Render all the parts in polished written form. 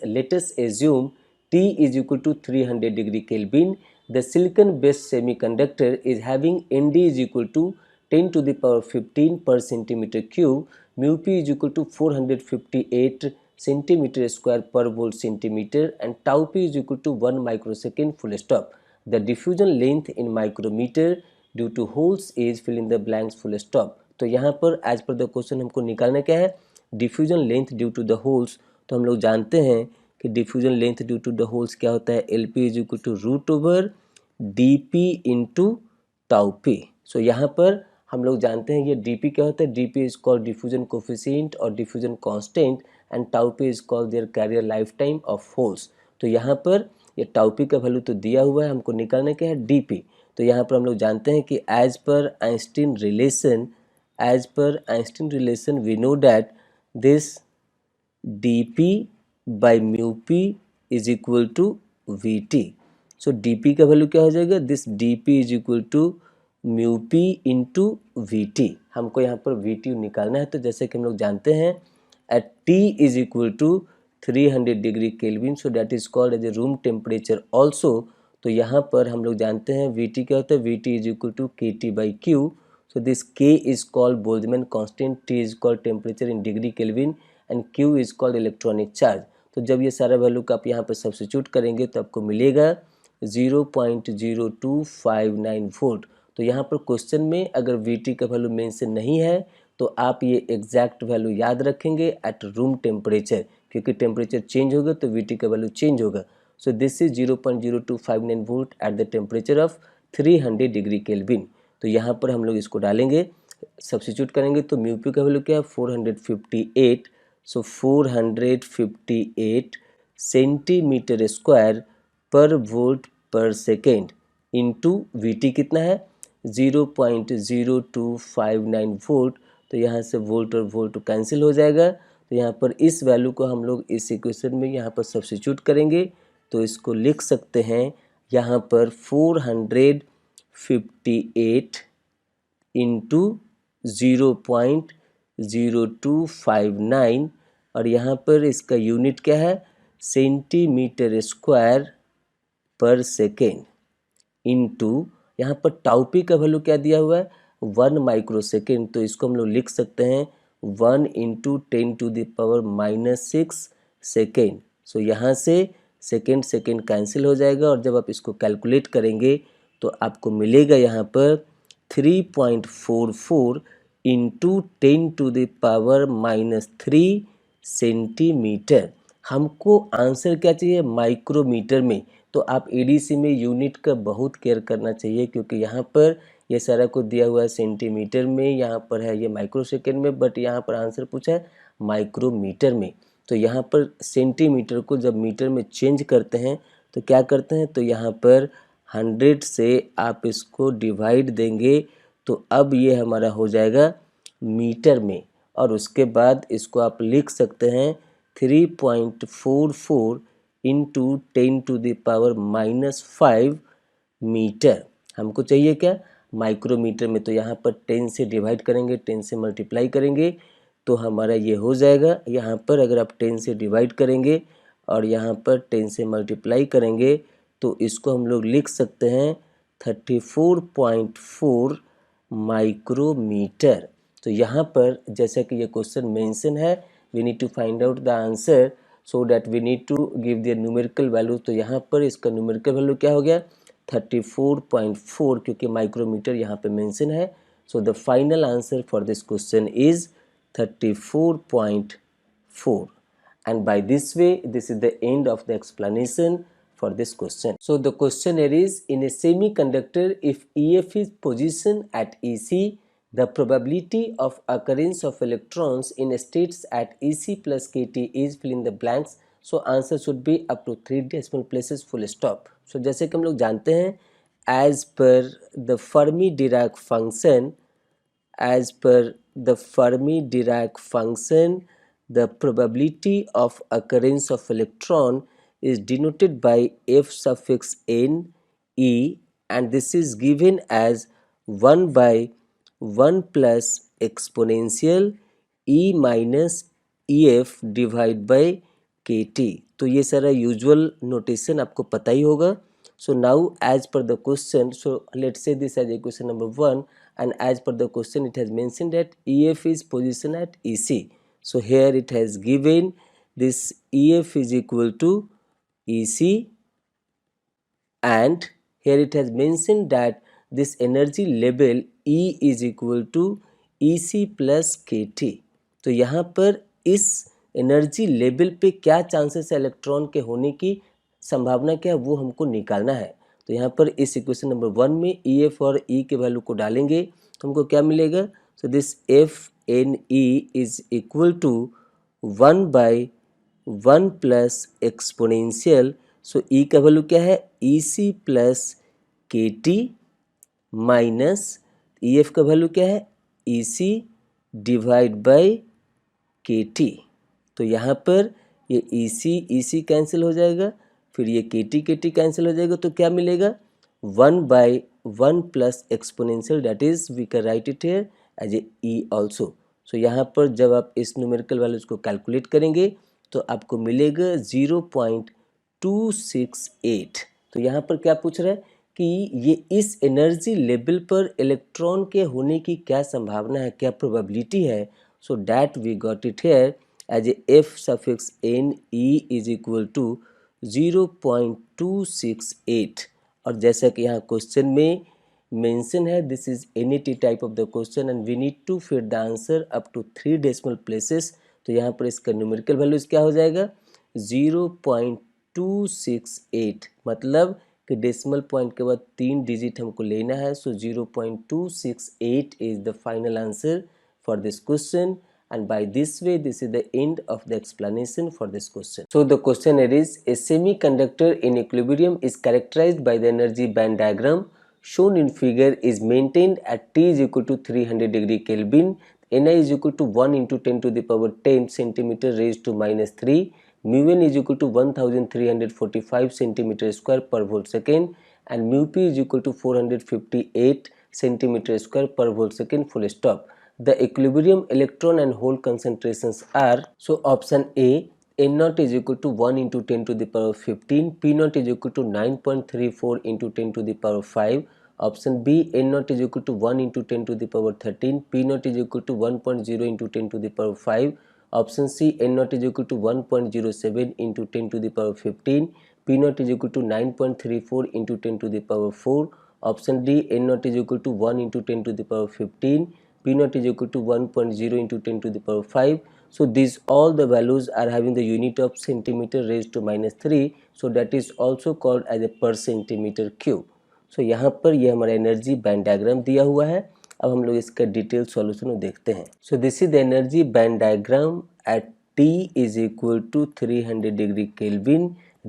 let us assume T is equal to 300 degree Kelvin. The silicon based semiconductor is having Nd is equal to 10 to the power 15 per centimeter cube. Mu P is equal to 458 centimeter square per volt centimeter and tau P is equal to 1 microsecond full stop. The diffusion length in micrometer due to holes is fill in the blanks full stop. तो यहाँ पर as per the question हमको निकालना क्या है, diffusion length due to the holes. तो हम लोग जानते हैं कि diffusion length due to the holes क्या होता है, L P is equal to root over D P into tau P. So यहाँ पर हम लोग जानते हैं ये डी पी क्या होता है, D P is called diffusion coefficient और diffusion constant and tau P is called their carrier life time of holes. तो यहाँ पर ये टाउ पी का वैल्यू तो दिया हुआ है, हमको निकालना क्या है, डी पी. तो यहाँ पर हम लोग जानते हैं कि as per Einstein relation we know that this dp by mu p is equal to vt. So dp का वैल्यू क्या हो जाएगा, this dp is equal to mu p into we t. हमको यहाँ पर vt निकालना है. तो जैसे कि हम लोग जानते हैं at t is equal to 300 degree kelvin, so that is called as a room temperature also. तो यहाँ पर हम लोग जानते हैं vt क्या होता है, vt is equal to kt by q. So this k is called Boltzmann constant, t is called temperature in degree Kelvin and Q is called electronic charge. तो जब ये सारा वैल्यू का आप यहाँ पर सब्स्टिट्यूट करेंगे तो आपको मिलेगा 0.0259 वोल्ट. तो यहाँ पर क्वेश्चन में अगर VT का वैल्यू मेंशन नहीं है तो आप ये एग्जैक्ट वैल्यू याद रखेंगे एट रूम टेम्परेचर, क्योंकि टेम्परेचर चेंज होगा तो VT का वैल्यू चेंज होगा. सो this is 0.0259 volt at the temperature of 300 degree Kelvin. तो यहाँ पर हम लोग इसको डालेंगे, सब्स्टिट्यूट करेंगे तो म्यू पी का वैल्यू क्या है 458. सो 458 सेंटीमीटर स्क्वायर पर वोल्ट पर सेकेंड इंटू वी टी कितना है 0.0259 वोल्ट. तो यहाँ से वोल्ट और वोल्ट कैंसिल हो जाएगा. तो यहाँ पर इस वैल्यू को हम लोग इस इक्वेशन में यहाँ पर सब्स्टिट्यूट करेंगे तो इसको लिख सकते हैं यहाँ पर 458 इंटू 0.0259 और यहाँ पर इसका यूनिट क्या है सेंटीमीटर स्क्वायर पर सेकेंड इंटू यहाँ पर टाउ पी का वैल्यू क्या दिया हुआ है 1 माइक्रो सेकेंड. तो इसको हम लोग लिख सकते हैं 1 into 10 to the power -6 second. So यहाँ से सेकेंड कैंसिल हो जाएगा और जब आप इसको कैलकुलेट करेंगे तो आपको मिलेगा यहाँ पर 3.44 into 10 to the power -3 centimetre. हमको आंसर क्या चाहिए माइक्रोमीटर में. तो आप एडीसी में यूनिट का बहुत केयर करना चाहिए, क्योंकि यहाँ पर ये सारा कुछ दिया हुआ है सेंटीमीटर में, यहाँ पर है ये माइक्रो सेकेंड में, बट यहाँ पर आंसर पूछा है माइक्रोमीटर में. तो यहाँ पर सेंटीमीटर को जब मीटर में चेंज करते हैं तो क्या करते हैं, तो यहाँ पर 100 से आप इसको डिवाइड देंगे तो अब ये हमारा हो जाएगा मीटर में, और उसके बाद इसको आप लिख सकते हैं 3.44 into 10 to the power -5 metre. हमको चाहिए क्या माइक्रोमीटर में. तो यहाँ पर 10 से डिवाइड करेंगे, 10 से मल्टीप्लाई करेंगे तो हमारा ये हो जाएगा. यहाँ पर अगर आप 10 से डिवाइड करेंगे और यहाँ पर 10 से मल्टीप्लाई करेंगे तो इसको हम लोग लिख सकते हैं 34.4 माइक्रोमीटर. तो यहाँ पर जैसा कि ये क्वेश्चन मेंशन है we need to find out the answer, so that we need to give the numerical value. तो यहाँ पर इसका न्यूमेरिकल वैल्यू क्या हो गया 34.4, क्योंकि माइक्रोमीटर यहाँ पे मेंशन है. So the final answer for this question is 34.4. and by this way this is the end of the explanation for this question. So the question here is, in a semiconductor if EF is position at EC, the probability of occurrence of electrons in states at EC plus KT is fill in the blanks. So answer should be up to 3 decimal places full stop. So जैसे कि हम लोग जानते हैं as per the Fermi-Dirac function, the probability of occurrence of electron is denoted by F suffix n E, and this is given as 1 by 1 plus exponential E minus EF divided by KT. तो ये सारा usual notation आपको पता ही होगा. So now as per the question, so let's say this as equation number 1, and as per the question it has mentioned that EF is position at EC. So here it has given this EF is equal to EC, and here it has mentioned that this energy level E is equal to EC plus KT. तो यहाँ पर इस energy level पे क्या chances है electron के होने की संभावना क्या है वो हमको निकालना है. तो यहाँ पर इस इक्वेशन नंबर 1 में EF और E के वैल्यू को डालेंगे तो हमको क्या मिलेगा. So this FNE is equal to 1/1 plus exponential. So E का वैल्यू क्या है EC plus KT minus EF का वैल्यू क्या है EC डिवाइड बाई KT. तो यहाँ पर ये EC कैंसिल हो जाएगा, फिर ये KT कैंसिल हो जाएगा, तो क्या मिलेगा 1/1 plus exponential, that is we can write it here as a E also. So यहाँ पर जब आप इस न्यूमेरिकल वैल्यूज को कैलकुलेट करेंगे तो आपको मिलेगा 0.268. तो यहाँ पर क्या पूछ रहा है कि ये इस एनर्जी लेवल पर इलेक्ट्रॉन के होने की क्या संभावना है, क्या प्रोबेबिलिटी है. So that we got it here as a F suffix NE is equal to 0.268. और जैसा कि यहाँ क्वेश्चन में मेंशन है, this is NET type of the question and we need to fit the answer up to 3 decimal places. तो यहाँ पर इसका न्यूमेरिकल वैल्यूज क्या हो जाएगा 0.268, मतलब कि डेसिमल पॉइंट के बाद 3 डिजिट हमको लेना है. सो 0.268 is the final answer for this question, and by this way this is the end of the explanation for this question. So the question is, a semiconductor in equilibrium is characterized by the energy band diagram shown in figure is maintained at T is equal to 300 degree Kelvin, Ni is equal to 1 into 10 to the power 10 centimeter raised to -3, mu n is equal to 1345 centimeter square per volt second, and mu p is equal to 458 centimeter square per volt second, full stop. The equilibrium electron and hole concentrations are, so option A, N0 is equal to 1 into 10 to the power 15, P0 is equal to 9.34 into 10 to the power 5, option B, N0 is equal to 1 into 10 to the power 13, P0 is equal to 1.0 into 10 to the power 5, option C, N0 is equal to 1.07 into 10 to the power 15, P0 is equal to 9.34 into 10 to the power 4, option D, N0 is equal to 1 into 10 to the power 15, P0 is equal to 1.0 into 10 to the power 5. So these all the values are having the unit of centimeter raised to -3. So that is also called as a per centimeter cube. So यहाँ पर ये हमारा energy band diagram दिया हुआ है. अब हम लोग इसका डिटेल सॉल्यूशन देखते हैं. So this is the energy band diagram at T is equal to 300 degree Kelvin.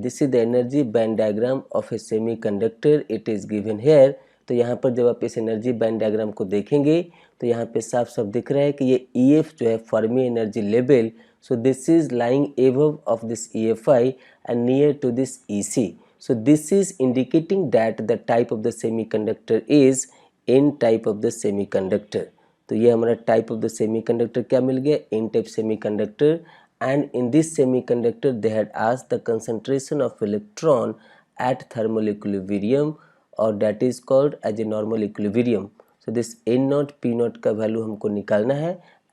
This is the energy band diagram of a semiconductor. It is given here. तो यहाँ पर जब आप इस एनर्जी बैंड डायग्राम को देखेंगे तो यहाँ पे साफ साफ दिख रहा है कि ये EF जो है Fermi energy level, so this is lying above of this EFI and near to this EC. So this is indicating that the type of the semiconductor is N type of the semiconductor. तो ये हमारा type of the semiconductor क्या मिल गया N type semiconductor. And in this semiconductor they had asked the concentration of electron at thermal equilibrium और that is called as a normal equilibrium. So this N0 P0 का value हमको निकालना है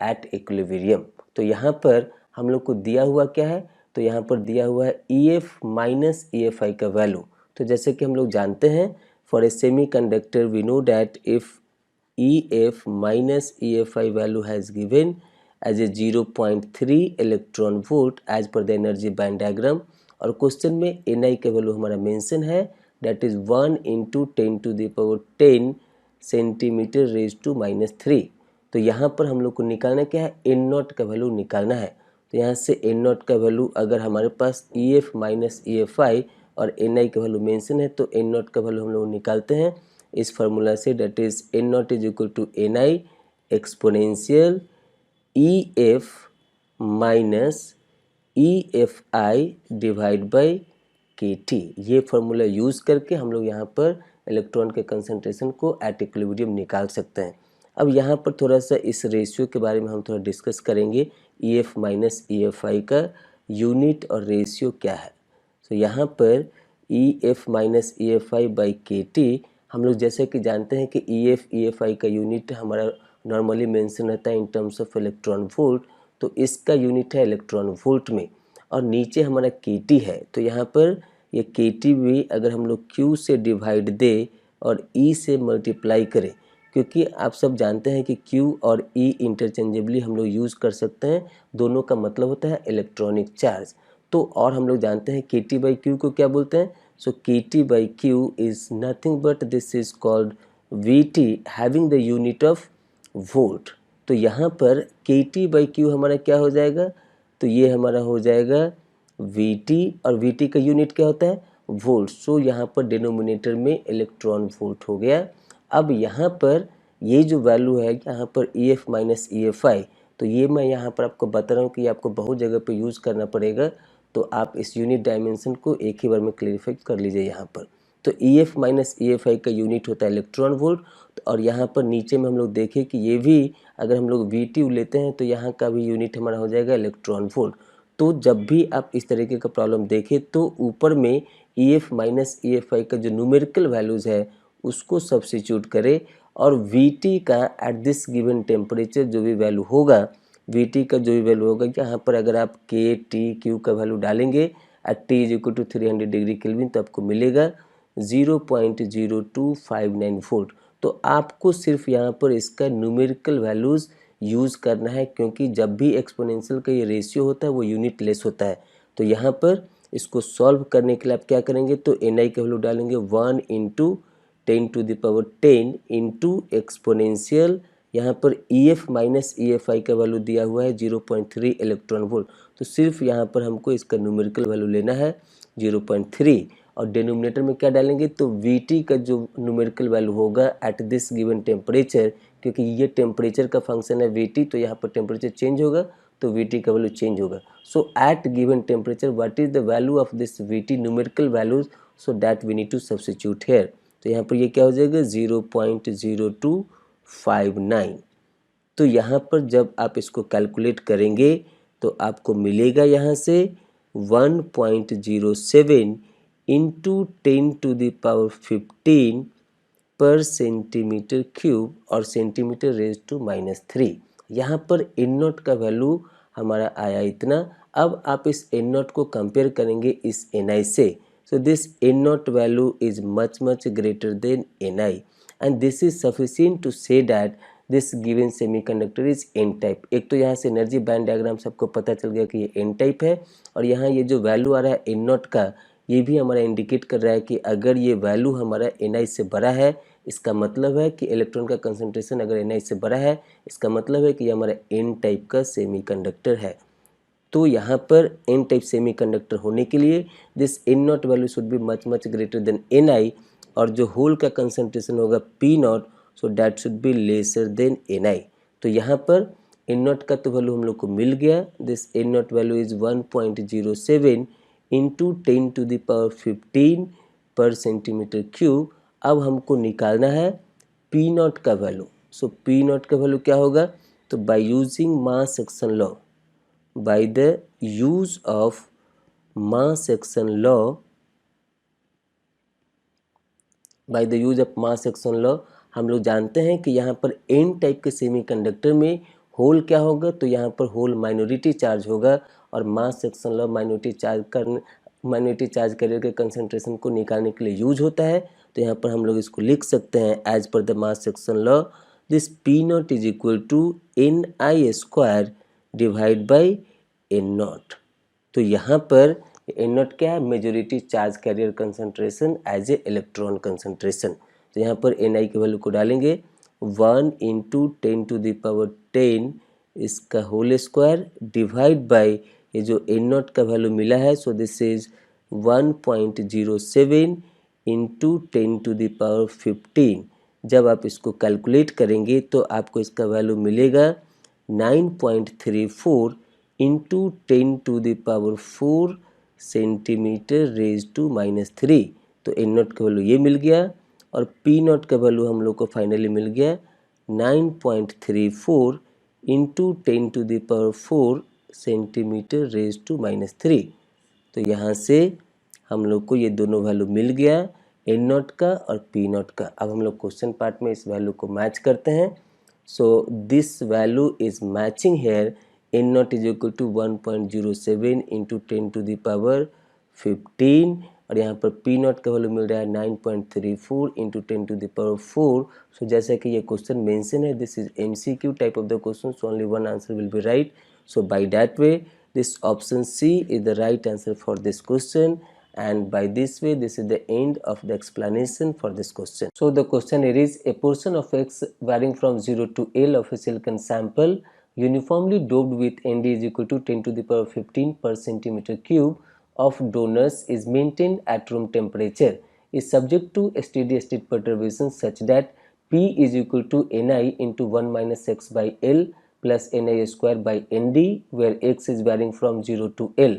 at equilibrium. तो यहाँ पर हम लोग को दिया हुआ क्या है, तो यहाँ पर दिया हुआ है EF माइनस EFI का वैल्यू. तो जैसे कि हम लोग जानते हैं for a semiconductor we know that if EF minus EFI value has given as a 0.3 electron volt as per the energy band diagram. और क्वेश्चन में Ni का वैल्यू हमारा मेंशन है that is 1 into 10 to the power 10 centimetre raise to -3. तो यहाँ पर हम लोग को निकालना क्या है N0 का वैल्यू निकालना है. तो यहाँ से N0 का वैल्यू अगर हमारे पास EF माइनस EFI और Ni का वैल्यू मेंशन है तो N0 का वैल्यू हम लोग निकालते हैं इस फार्मूला से that is N0 is equal to Ni exponential EF minus EFI divide by KT. ये फार्मूला यूज़ करके हम लोग यहाँ पर इलेक्ट्रॉन के कंसंट्रेशन को एट इक्विलिब्रियम निकाल सकते हैं. अब यहाँ पर थोड़ा सा इस रेशियो के बारे में हम थोड़ा डिस्कस करेंगे EF माइनस EFI का. यूनिट और रेशियो क्या है। तो यहाँ पर E F minus E F I by के टी, हम लोग जैसे कि जानते हैं कि ई एफ आई का यूनिट हमारा नॉर्मली मेंशन रहता है in terms of electron volt, तो इसका यूनिट है इलेक्ट्रॉन वोल्ट में। और नीचे हमारा के टी है, तो यहाँ पर ये के टी भी अगर हम लोग क्यू से डिवाइड दे और ई से मल्टीप्लाई करें, क्योंकि आप सब जानते हैं कि Q और E इंटरचेंजेबली हम लोग यूज़ कर सकते हैं, दोनों का मतलब होता है इलेक्ट्रॉनिक चार्ज। तो और हम लोग जानते हैं KT बाई क्यू को क्या बोलते हैं। सो KT by Q is nothing but this is called VT having the unit of volt. तो यहाँ पर KT बाई क्यू हमारा क्या हो जाएगा, तो ये हमारा हो जाएगा VT, और VT का यूनिट क्या होता है, वोल्ट। सो यहाँ पर डिनोमिनेटर में इलेक्ट्रॉन वोल्ट हो गया। अब यहाँ पर ये जो वैल्यू है यहाँ पर E F minus E F I, तो ये मैं यहाँ पर आपको बता रहा हूँ कि आपको बहुत जगह पे यूज़ करना पड़ेगा, तो आप इस यूनिट डायमेंशन को एक ही बार में क्लेरिफाई कर लीजिए यहाँ पर। तो E F minus E F I का यूनिट होता है इलेक्ट्रॉन वोल्ट, और यहाँ पर नीचे में हम लोग देखें कि ये भी अगर हम लोग वी टी लेते हैं तो यहाँ का भी यूनिट हमारा हो जाएगा इलेक्ट्रॉन वोल्ट। तो जब भी आप इस तरीके का प्रॉब्लम देखें तो ऊपर में E F minus E F I का जो न्यूमेरिकल वैल्यूज़ है उसको सब्स्टिट्यूट करें, और Vt का एट दिस गिवन टेम्परेचर जो भी वैल्यू होगा, Vt का जो भी वैल्यू होगा, यहाँ पर अगर आप के टी क्यू का वैल्यू डालेंगे at T is equal to 300 degree Kelvin, तो आपको मिलेगा 0.0259 वोल्ट। तो आपको सिर्फ यहाँ पर इसका न्यूमेरिकल वैल्यूज़ यूज़ करना है, क्योंकि जब भी एक्सपोनेंशियल का ये रेशियो होता है वो यूनिट लेस होता है। तो यहाँ पर इसको सॉल्व करने के लिए आप क्या करेंगे, तो एन आई का वैल्यू डालेंगे 1 इंटू 10⁻10 इंटू एक्सपोनेंशियल, यहाँ पर E F minus E F I का वैल्यू दिया हुआ है 0.3 इलेक्ट्रॉन वोल्ट, तो सिर्फ यहाँ पर हमको इसका न्यूमेरिकल वैल्यू लेना है 0.3, और डिनोमिनेटर में क्या डालेंगे, तो वी टी का जो न्यूमेरिकल वैल्यू होगा एट दिस गिवन टेम्परेचर, क्योंकि ये टेम्परेचर का फंक्शन है वी टी, तो यहाँ पर टेम्परेचर चेंज होगा तो वी टी का वैल्यू चेंज होगा। So at given temperature what is the value of this V T numerical values, so that we need to substitute here. तो यहाँ पर ये क्या हो जाएगा 0.0259। तो यहाँ पर जब आप इसको कैलकुलेट करेंगे तो आपको मिलेगा यहाँ से 1.07 इंटू 10⁻15 पर सेंटीमीटर क्यूब, और सेंटीमीटर रेज टू -3। यहाँ पर एन नॉट का वैल्यू हमारा आया इतना। अब आप इस एन नॉट को कंपेयर करेंगे इस एन आई से, so this n naught value is much greater than ni, and this is sufficient to say that this given semiconductor is n type। एक तो यहाँ से एनर्जी बैंड डायग्राम सबको पता चल गया कि ये n टाइप है, और यहाँ ये जो वैल्यू आ रहा है n नॉट का, ये भी हमारा इंडिकेट कर रहा है कि अगर ये वैल्यू हमारा ni से बड़ा है, इसका मतलब है कि इलेक्ट्रॉन का कंसंट्रेशन अगर ni से बड़ा है, इसका मतलब है कि ये हमारा n टाइप का सेमीकंडक्टर है। तो यहाँ पर एन टाइप सेमीकंडक्टर होने के लिए this N naught value should be much greater than N I, और जो होल का कंसंट्रेशन होगा P naught, so that should be lesser than N I. तो यहाँ पर एन नॉट का तो वैल्यू हम लोग को मिल गया, this N naught value is 1.07 into 10⁻15 पर सेंटीमीटर क्यूब। अब हमको निकालना है पी नॉट का वैल्यू। सो पी नॉट का वैल्यू क्या होगा, तो by using mass action law, by the use of mass action law, हम लोग जानते हैं कि यहाँ पर एन टाइप के सेमीकंडक्टर में होल क्या होगा, तो यहाँ पर होल माइनॉरिटी चार्ज होगा, और मास action law minority charge career के कंसंट्रेशन को निकालने के लिए यूज होता है। तो यहाँ पर हम लोग इसको लिख सकते हैं as per the mass action law, this P naught is equal to N I square divide by N naught. तो यहाँ पर एन नॉट क्या है, majority charge carrier concentration as a electron concentration. तो यहाँ पर एन आई की वैल्यू को डालेंगे 1 इंटू 10⁻10 इसका होल स्क्वायर डिवाइड बाई ये जो एन नॉट का वैल्यू मिला है, सो दिस इज 1.07 इंटू 10⁻15। जब आप इसको कैलकुलेट करेंगे तो आपको इसका वैल्यू मिलेगा 9.34 इंटू 10⁻4 सेंटीमीटर रेज टू -3। तो एन नॉट का वैल्यू ये मिल गया, और पी नॉट का वैल्यू हम लोग को फाइनली मिल गया 9.34 इंटू 10⁻4 सेंटीमीटर रेज टू -3। तो यहाँ से हम लोग को ये दोनों वैल्यू मिल गया, एन नॉट का और पी नॉट का। अब हम लोग क्वेश्चन पार्ट में इस वैल्यू को मैच करते हैं। So this value is matching here, N naught is equal to 1.07 into 10⁻15 और यहाँ पर पी नॉट का वैल्यू मिल रहा है 9.34 इंटू 10⁴। सो जैसा कि ये क्वेश्चन मेंशन है, this is MCQ type of the question, so only one answer will be right. So by that way this option C is the right answer for this question, and by this way this is the end of the explanation for this question. So the question here is, a portion of X varying from 0 to L of a silicon sample uniformly doped with Nd is equal to 10⁻15 per centimeter cube of donors is maintained at room temperature, is subject to steady state perturbation such that P is equal to Ni into 1 minus X by L plus Ni square by Nd, where X is varying from 0 to L.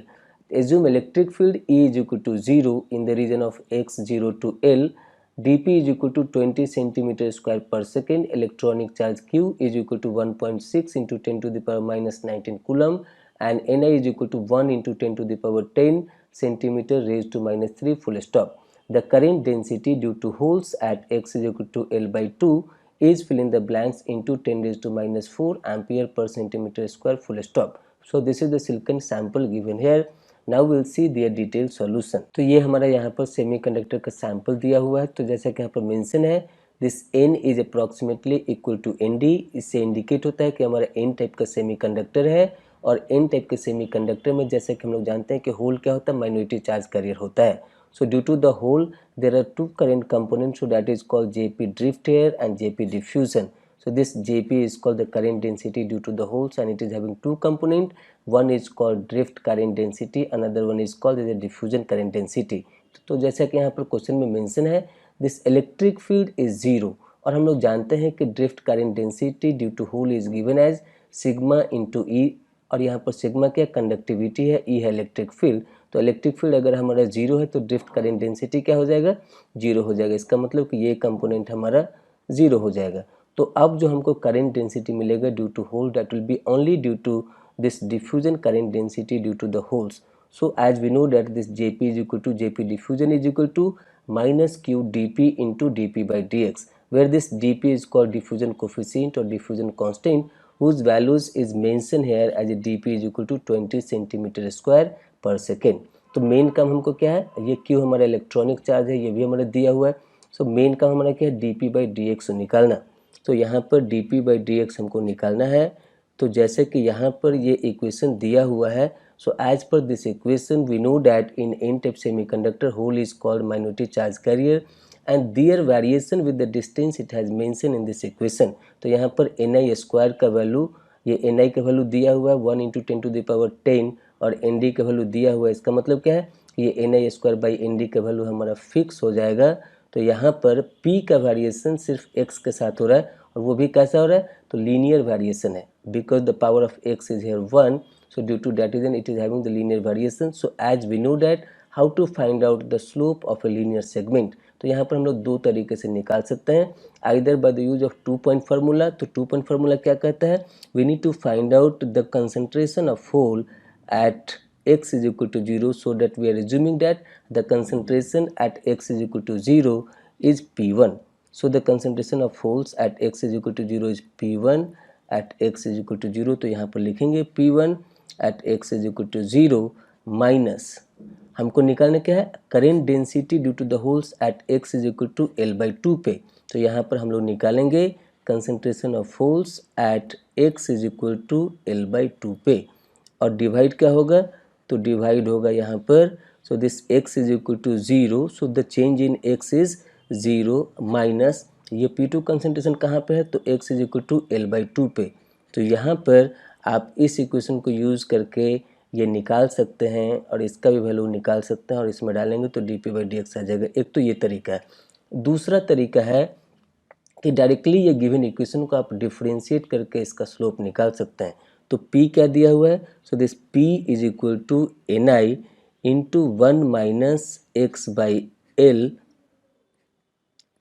Assume electric field E is equal to 0 in the region of X 0 to L. dP is equal to 20 centimeter square per second. Electronic charge Q is equal to 1.6 into 10 to the power minus 19 coulomb, and Ni is equal to 1 into 10 to the power 10 centimeter raised to -3 full stop. The current density due to holes at X is equal to L by 2 is fill in the blanks into 10 raised to -4 ampere per centimeter square full stop. So this is the silicon sample given here. Now we will see their detailed solution. तो ये हमारा यहाँ पर semiconductor का sample दिया हुआ है। तो जैसा कि यहाँ पर मेंशन है, this n is approximately equal to Nd। इससे इंडिकेट होता है कि हमारा n टाइप का सेमीकंडक्टर है, और n टाइप के सेमीकंडक्टर में जैसा कि हम लोग जानते हैं कि होल क्या होता है, माइनॉरिटी चार्ज कैरियर होता है। So due to the hole there are two current components, so that is called Jp drift here and Jp diffusion. So this Jp is called the current density due to the holes, and it is having two components. One is called drift current density, another one is called the diffusion current density. तो जैसा कि यहाँ पर question में mention है, this electric field is zero, और हम लोग जानते हैं कि drift current density due to hole is given as sigma into E, और यहाँ पर सिग्मा क्या कंडक्टिविटी है, ई है इलेक्ट्रिक फील्ड। तो इलेक्ट्रिक फील्ड अगर हमारा जीरो है तो ड्रिफ्ट करंट डेंसिटी क्या हो जाएगा, जीरो हो जाएगा। इसका मतलब कि ये कंपोनेंट हमारा जीरो हो जाएगा। तो अब जो हमको करंट डेंसिटी मिलेगा due to hole, that will be only due to this diffusion current density due to the holes. So as we know that this Jp is equal to Jp diffusion is equal to minus Q dP into dP by dx, where this dP is called diffusion coefficient or diffusion constant, whose values is mentioned here as a dP is equal to 20 centimeter square per second. तो main काम हमको क्या है, ये Q हमारा electronic charge है, ये भी हमारा दिया हुआ है। सो मेन काम हमारा क्या है, dP by dx निकालना। तो यहाँ पर dP by dx हमको निकालना है। तो जैसे कि यहाँ पर ये इक्वेशन दिया हुआ है, so as per this equation we know that in n-type semiconductor hole is called minority charge carrier and their variation with the distance it has mentioned in this equation. तो यहाँ पर ni स्क्वायर का value, ये ni का value दिया हुआ है 1 into 10 to the power 10 और nd का वैल्यू दिया हुआ है। इसका मतलब क्या है, ये ni स्क्वायर बाई nd का वैल्यू हमारा फिक्स हो जाएगा। तो यहाँ पर p का वेरिएशन सिर्फ x के साथ हो रहा है, और वो भी कैसा हो रहा है, तो लीनियर वेरिएशन है, because the power of x is here 1. So due to that reason it is having the linear variation. So as we know that how to find out the slope of a linear segment, तो यहाँ पर हम लोग दो तरीके से निकाल सकते हैं, either by the use of 2 point formula. तो 2 point formula क्या कहता है, we need to find out the concentration of hole at x is equal to 0, so that we are assuming that the concentration at x is equal to 0 is P1. So the concentration of holes at x is equal to 0 is P1 at x is equal to 0. तो यहाँ पर लिखेंगे P1 at x is equal to 0 minus, हमको निकालना क्या है, current density due to the holes at x is equal to L by 2 पे। तो यहाँ पर हम लोग निकालेंगे concentration of holes at x is equal to L by 2 पे, और डिवाइड क्या होगा, तो डिवाइड होगा यहाँ पर, so this x is equal to 0, so the change in x is 0 minus ये P2 कंसंट्रेशन कहाँ पे है, तो x is equal to L by 2 पे। तो यहाँ पर आप इस इक्वेशन को यूज़ करके ये निकाल सकते हैं, और इसका भी वैल्यू निकाल सकते हैं, और इसमें डालेंगे तो dP by dx आ जाएगा। एक तो ये तरीका है। दूसरा तरीका है कि डायरेक्टली ये गिवन इक्वेशन को आप डिफरेंशिएट करके इसका स्लोप निकाल सकते हैं। तो P क्या दिया हुआ है, so this P is equal to Ni into 1 minus X by L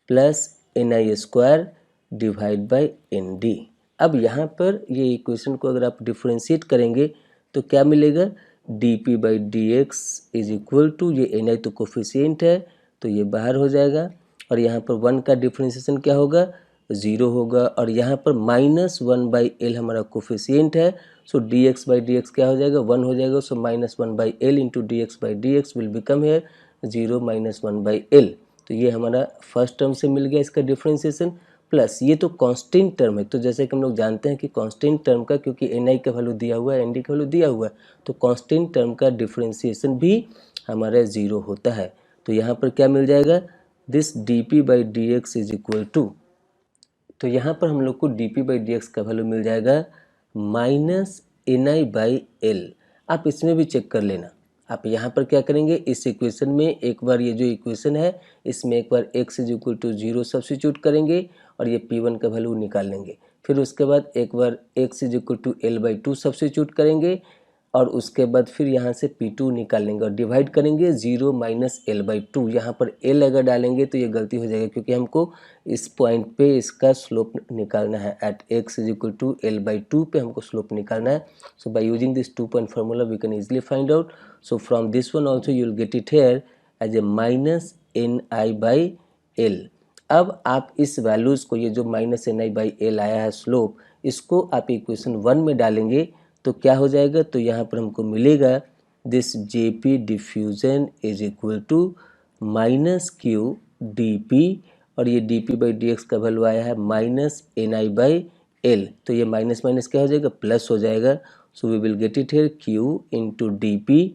plus Ni square divide by Nd। अब यहाँ पर ये इक्वेशन को अगर आप डिफरेंशिएट करेंगे तो क्या मिलेगा, dp/dx इज इक्वल टू, ये ni तो कोफिशिएंट है तो ये बाहर हो जाएगा, और यहाँ पर 1 का डिफ्रेंशिएशन क्या होगा, 0 होगा, और यहाँ पर -1/l हमारा कोफिशिएंट है, सो dx/dx क्या हो जाएगा, 1 हो जाएगा, so -1/l into dx/dx will become here 0 - 1/l। तो ये हमारा फर्स्ट टर्म से मिल गया इसका डिफ्रेंशिएशन, प्लस ये तो कांस्टेंट टर्म है, तो जैसे कि हम लोग जानते हैं कि कांस्टेंट टर्म का, क्योंकि ni का वैल्यू दिया हुआ है, nd का वैल्यू दिया हुआ है, तो कांस्टेंट टर्म का डिफ्रेंशिएशन भी हमारा 0 होता है। तो यहाँ पर क्या मिल जाएगा, this dp/dx is equal to, तो यहाँ पर हम लोग को dp/dx का वैल्यू मिल जाएगा -ni/l। आप इसमें भी चेक कर लेना, आप यहाँ पर क्या करेंगे, इस इक्वेशन में एक बार ये जो इक्वेशन है इसमें एक बार x is equal to 0 substitute करेंगे और ये p1 का वैल्यू निकाल लेंगे, फिर उसके बाद एक बार x is equal to l/2 substitute करेंगे और उसके बाद फिर यहाँ से P2 निकाल लेंगे और डिवाइड करेंगे 0 - l/2। यहाँ पर l अगर डालेंगे तो ये गलती हो जाएगा, क्योंकि हमको इस पॉइंट पे इसका स्लोप निकालना है, at x is equal to l/2 पे हमको स्लोप निकालना है। So by using this 2 point formula we can easily find out. So from this one also you will get it here as a -ni/l। अब आप इस values को, ये जो -ni/l आया है स्लोप, इसको आप इक्वेशन 1 में डालेंगे तो क्या हो जाएगा, तो यहाँ पर हमको मिलेगा this JP diffusion is equal to -q dp, और ये dp/dx का वैल्यू आया है -ni/l, तो ये माइनस माइनस क्या हो जाएगा, प्लस हो जाएगा। So we will get it here q into dp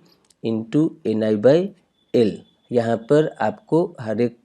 into ni/l। यहाँ पर आपको हर एक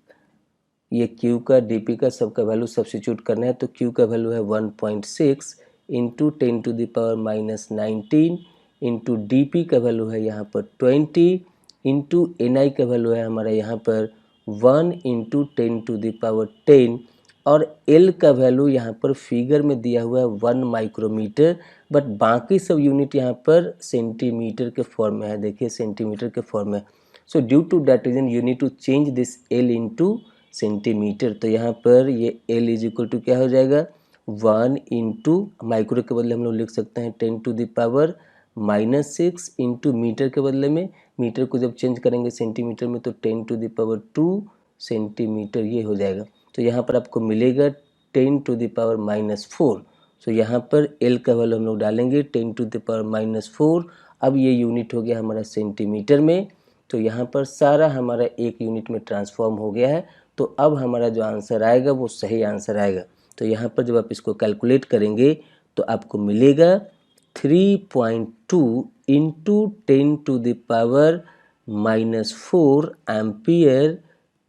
ये q का dp का सबका वैल्यू सब्स्टिट्यूट करना है, तो q का वैल्यू है 1.6 इंटू 10⁻19 इंटू dp का वैल्यू है यहाँ पर 20 इंटू ni का वैल्यू है हमारा यहाँ पर 1 इंटू 10⁻10, और l का वैल्यू यहाँ पर फिगर में दिया हुआ है 1 माइक्रोमीटर, बट बाकी सब यूनिट यहाँ पर सेंटीमीटर के फॉर्म में है, देखिए सेंटीमीटर के फॉर्म में। So due to that reason you need to change this l into centimetre, तो यहाँ पर ये l इज इक्वल टू क्या हो जाएगा, 1 इंटू माइक्रो के बदले हम लोग लिख सकते हैं 10⁻⁻6 इंटू मीटर के बदले में, मीटर को जब चेंज करेंगे सेंटीमीटर में तो 10⁻2 सेंटीमीटर ये हो जाएगा। तो यहाँ पर आपको मिलेगा 10⁻⁻4। सो यहाँ पर l का वैल्यू हम लोग डालेंगे 10⁻⁻4। अब ये यूनिट हो गया हमारा सेंटीमीटर में, तो यहाँ पर सारा हमारा एक यूनिट में ट्रांसफॉर्म हो गया है। तो अब हमारा जो आंसर आएगा वो सही आंसर आएगा। तो यहाँ पर जब आप इसको कैलकुलेट करेंगे तो आपको मिलेगा 3.2 इंटू 10⁻⁻4 एम्पियर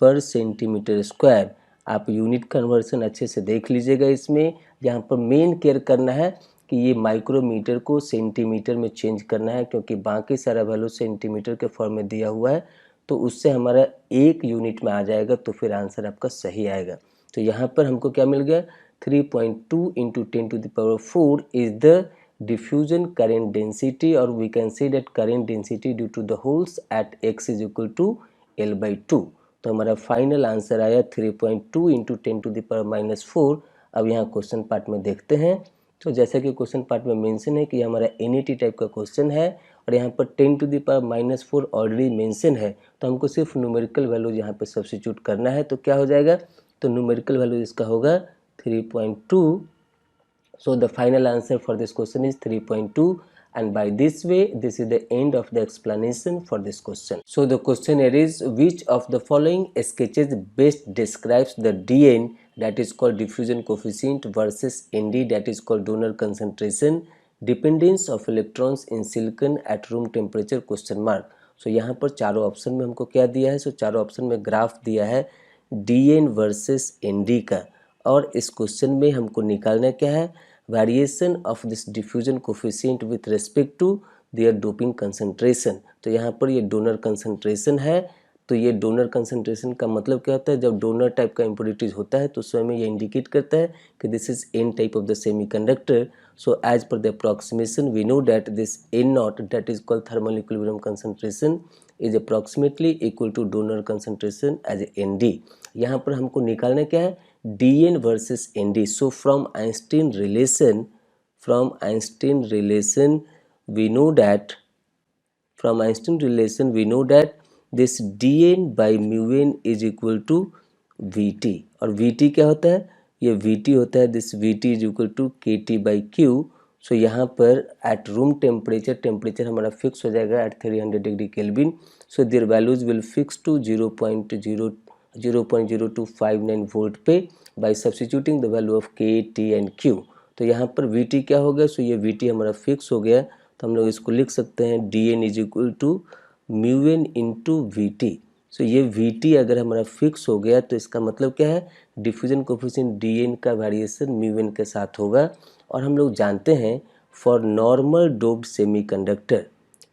पर सेंटीमीटर स्क्वायर। आप यूनिट कन्वर्सन अच्छे से देख लीजिएगा, इसमें यहाँ पर मेन केयर करना है कि ये माइक्रोमीटर को सेंटीमीटर में चेंज करना है, क्योंकि बाकी सारा वैल्यू सेंटीमीटर के फॉर्म में दिया हुआ है, तो उससे हमारा एक यूनिट में आ जाएगा, तो फिर आंसर आपका सही आएगा। तो यहाँ पर हमको क्या मिल गया, 3.2 into 10⁻4 is the diffusion current density, or we can say that current density due to the holes at x is equal to l/2। तो हमारा फाइनल आंसर आया 3.2 इंटू 10⁻⁻4। अब यहाँ क्वेश्चन पार्ट में देखते हैं। तो जैसा कि क्वेश्चन पार्ट में मेंशन है कि हमारा NET टाइप का क्वेश्चन है, और यहाँ पर 10⁻⁻4 ऑलरेडी मेंशन है, तो हमको सिर्फ न्यूमेरिकल वैल्यू यहाँ पे सब्स्टिट्यूट करना है। तो क्या हो जाएगा, तो न्यूमेरिकल वैल्यू इसका होगा 3.2। So the final answer for this question is 3.2, and by this way this is the end of the explanation for this question. So the question here is, which of the following sketches best describes the DN, that is called diffusion coefficient, versus ND, that is called donor concentration, dependence of electrons in silicon at room temperature question mark। So यहाँ पर चारों option में हमको क्या दिया है, so चारों option में ग्राफ दिया है DN वर्सेस ND का, और इस क्वेश्चन में हमको निकालना क्या है, variation of this diffusion coefficient with respect to their doping concentration. तो यहाँ पर ये डोनर कंसंट्रेशन है, तो ये डोनर कंसंट्रेशन का मतलब क्या होता है, जब डोनर टाइप का इम्प्योरिटीज होता है तो स्वयं ये इंडिकेट करता है कि this is N type of the semiconductor. So as per the approximation we know that this N naught, that is called thermal equilibrium concentration, is approximately equal to donor concentration as N D. यहाँ पर हमको निकालना क्या है, DN versus ND. So from Einstein relation we know that from Einstein relation we know that this dn by mu n is equal to vt, और vt क्या होता है, ये vt होता है this vt is equal to kt by q. So यहाँ पर at room temperature, temperature हमारा फिक्स हो जाएगा at 300 degree kelvin. So their values will fix to 0.0259 volt पे by substituting the value of K T and Q. तो यहाँ पर we T क्या हो गया, सो ये वी टी हमारा फिक्स हो गया, तो हम लोग इसको लिख सकते हैं D N is equal to mu N into we T. So ये वी टी अगर हमारा फिक्स हो गया तो इसका मतलब क्या है, डिफ्यूजन कोफिशिएंट डी एन का वेरिएशन म्यू एन के साथ होगा. और हम लोग जानते हैं for normal doped semiconductor,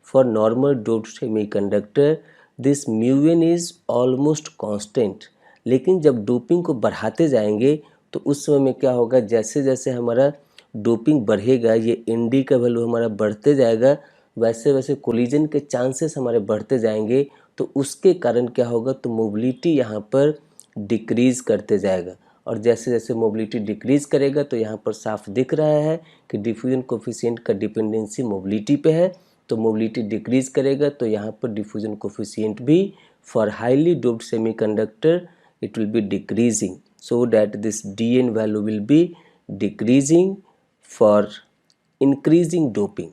for normal doped semiconductor this mu N is almost constant. लेकिन जब डोपिंग को बढ़ाते जाएंगे तो उस समय में क्या होगा, जैसे जैसे हमारा डोपिंग बढ़ेगा ये एन डी का वैल्यू हमारा बढ़ते जाएगा, वैसे वैसे कोलिजन के चांसेस हमारे बढ़ते जाएंगे. तो उसके कारण क्या होगा, तो मोबिलिटी यहाँ पर डिक्रीज करते जाएगा. और जैसे जैसे मोबिलिटी डिक्रीज करेगा तो यहाँ पर साफ दिख रहा है कि डिफ्यूजन कोफिशिएंट का डिपेंडेंसी मोबिलिटी पे है. तो मोबिलिटी डिक्रीज करेगा तो यहाँ पर डिफ्यूजन कोफिशिएंट भी for highly doped semiconductor it will be decreasing, so that this dn value will be decreasing for increasing doping,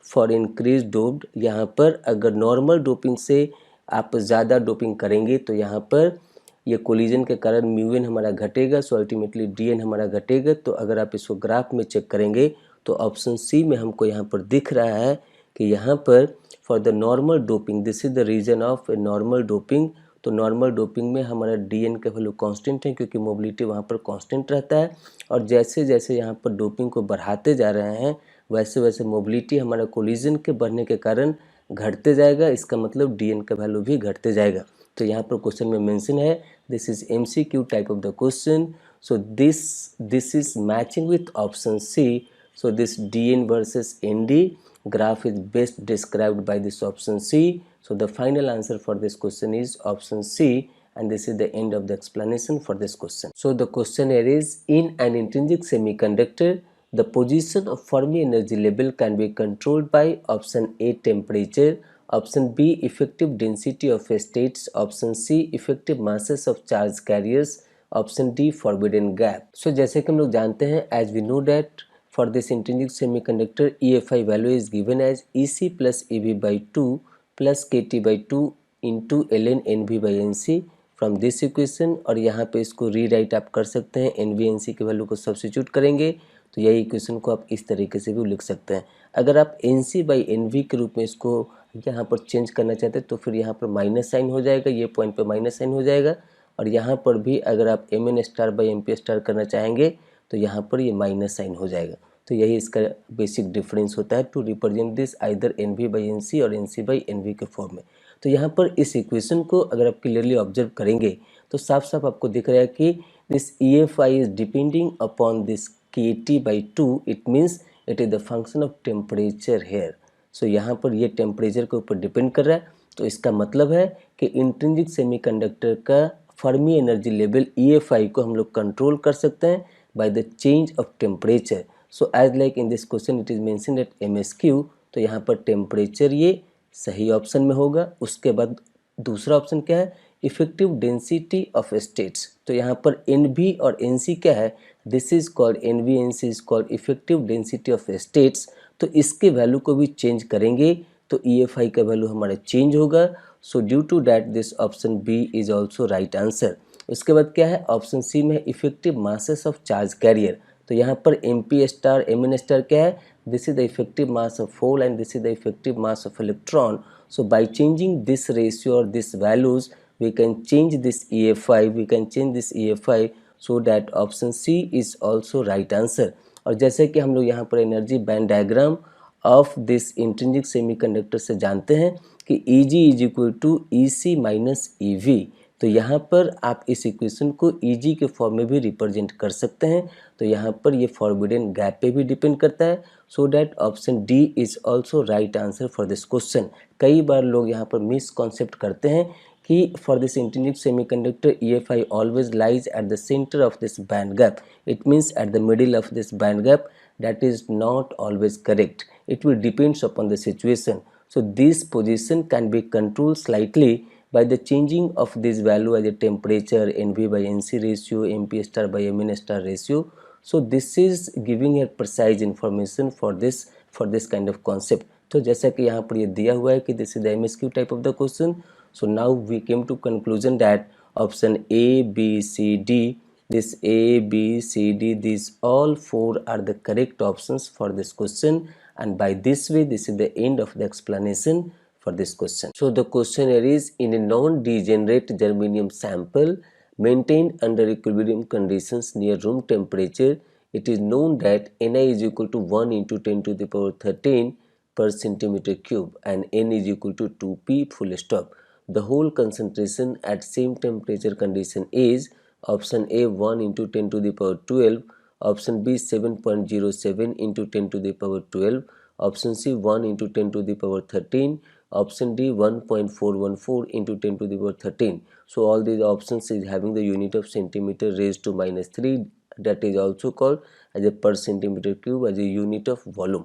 for increased doped. यहाँ पर अगर नॉर्मल डोपिंग से आप ज़्यादा डोपिंग करेंगे तो यहाँ पर ये कोलिजन के कारण म्यू एन हमारा घटेगा, सो अल्टीमेटली डी एन हमारा घटेगा. तो अगर आप इसको ग्राफ में चेक करेंगे तो ऑप्शन सी में हमको यहाँ पर दिख रहा है कि यहाँ पर for the normal doping this is the reason of a normal doping. तो नॉर्मल डोपिंग में हमारा डी एन का वैल्यू कांस्टेंट है क्योंकि मोबिलिटी वहाँ पर कांस्टेंट रहता है. और जैसे जैसे यहाँ पर डोपिंग को बढ़ाते जा रहे हैं वैसे वैसे मोबिलिटी हमारा कोलिजन के बढ़ने के कारण घटते जाएगा. इसका मतलब डी एन का वैल्यू भी घटते जाएगा. तो यहाँ पर क्वेश्चन में मेंशन है this is MCQ type of the question. So this is matching with option C. So this D N versus N D graph is best described by this option C. So the final answer for this question is option C, and this is the end of the explanation for this question. So the question here is, in an intrinsic semiconductor the position of Fermi energy level can be controlled by option A temperature, option B effective density of states, option C effective masses of charge carriers, option D forbidden gap. So जैसे कि हम लोग जानते हैं as we know that for this intrinsic semiconductor EFI value is given as EC plus EV by 2 plus KT by 2 into ln NV by NC from this equation. और यहाँ पे इसको रीराइट आप कर सकते हैं, NV NC के value को सब्स्टिट्यूट करेंगे तो यही इक्वेशन को आप इस तरीके से भी लिख सकते हैं. अगर आप NC by NV के रूप में इसको यहाँ पर चेंज करना चाहते हैं तो फिर यहाँ पर माइनस साइन हो जाएगा, ये पॉइंट पर माइनस साइन हो जाएगा. और यहाँ पर भी अगर आप MN star by MP star करना चाहेंगे तो यहाँ पर ये माइनस साइन हो जाएगा. तो यही इसका बेसिक डिफरेंस होता है to represent this either NV by NC और NC बाई NV के फॉर्म में. तो यहाँ पर इस इक्वेशन को अगर आप क्लियरली ऑब्जर्व करेंगे तो साफ साफ आपको दिख रहा है कि this EFI is depending upon this KT by 2. It means it is the function of temperature here. So यहाँ पर ये टेम्परेचर के ऊपर डिपेंड कर रहा है. तो इसका मतलब है कि इंट्रिंसिक सेमीकंडक्टर का फर्मी एनर्जी लेवल EFI को हम लोग कंट्रोल कर सकते हैं by the change of temperature. So as like in this question it is mentioned at MSQ. तो यहाँ पर टेम्परेचर ये सही ऑप्शन में होगा. उसके बाद दूसरा ऑप्शन क्या है, इफेक्टिव डेंसिटी ऑफ स्टेट्स. तो यहाँ पर NV और NC क्या है, this is called NV NC is called effective density of states. तो इसके वैल्यू को भी चेंज करेंगे तो EFI का वैल्यू हमारा चेंज होगा. So due to that this option B is also right answer. उसके बाद क्या है, ऑप्शन C में effective masses of charge carrier. तो यहाँ पर MP स्टार MN स्टार क्या है, this is the effective mass of hole and this is the effective mass of electron. So by changing this ratio और this values we can change this EFI so that option C is also right answer. और जैसे कि हम लोग यहाँ पर energy band diagram of this intrinsic semiconductor से जानते हैं कि Eg is equal to EC minus EV. तो यहाँ पर आप इस इक्वेशन को Eg के फॉर्म में भी रिप्रेजेंट कर सकते हैं. तो यहाँ पर ये फॉरबिडन गैप पे भी डिपेंड करता है. So that option D is also right answer for this question. कई बार लोग यहाँ पर मिसकॉन्सेप्ट करते हैं कि for this intrinsic semiconductor EFI always lies at the centre of this band gap. It means at the middle of this band gap. That is not always correct. it will depends upon the situation. So this position can be controlled slightly by the changing of this value as a temperature, NV by NC ratio, MP star by MN star ratio. So this is giving a precise information for this kind of concept. तो जैसा कि यहाँ पर ये दिया हुआ है कि this is the MSQ type of the question. So now we came to conclusion that option A, B, C, D, this A, B, C, D, these all four are the correct options for this question, and by this way this is the end of the explanation for this question. So the questionnaire is, in a non-degenerate germanium sample maintained under equilibrium conditions near room temperature, it is known that Ni is equal to 1 into 10 to the power 13 per centimeter cube and N is equal to 2p full stop. The whole concentration at same temperature condition is option A 1 into 10 to the power 12, option B 7.07 into 10 to the power 12, option C 1 into 10 to the power 13, option D 1.414 into 10 to the power 13. So all these options is having the unit of centimeter raised to minus 3, that is also called as a per centimeter cube as a unit of volume.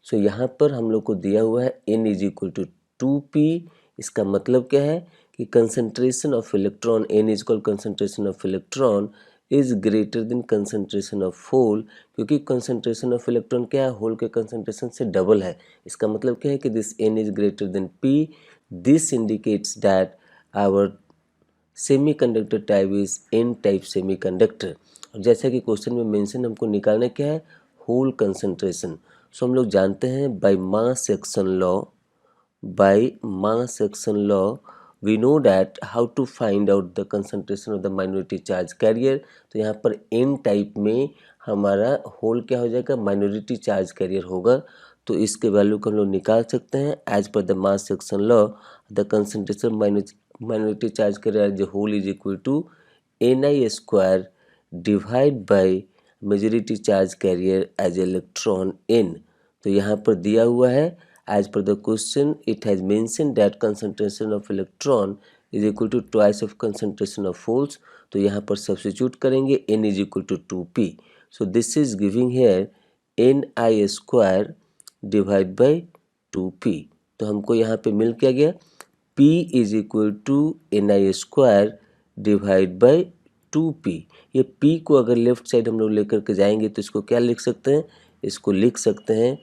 So यहाँ पर हम लोग को दिया हुआ है n is equal to 2p. इसका मतलब क्या है कि concentration of electron, n is equal concentration of electron is greater than concentration of hole, क्योंकि कंसंट्रेशन ऑफ इलेक्ट्रॉन क्या है, होल के कंसंट्रेशन से डबल है. इसका मतलब क्या है कि this n is greater than p. This indicates that our semiconductor type is n type semiconductor. और जैसा कि क्वेश्चन में मेंशन हमको निकालना क्या है, होल कंसंट्रेशन. सो हम लोग जानते हैं by mass action law we know that how to find out the concentration of the minority charge carrier. तो यहाँ पर एन टाइप में हमारा होल क्या हो जाएगा, माइनॉरिटी चार्ज कैरियर होगा. तो इसके वैल्यू को हम लोग निकाल सकते हैं. As per the mass action law the concentration minority charge carrier as a hole is equal to Ni square divide by majority charge carrier as electron n. तो यहाँ पर दिया हुआ है as per the question it has mention that concentration of electron is equal to twice of concentration of holes. तो यहाँ पर substitute करेंगे n is equal to 2p. So this is giving here Ni square divide by 2p. तो हमको यहाँ पे मिल क्या गया, p is equal to Ni square divide by 2p. ये p को अगर लेफ्ट साइड हम लोग लेकर के जाएंगे तो इसको क्या लिख सकते हैं, इसको लिख सकते हैं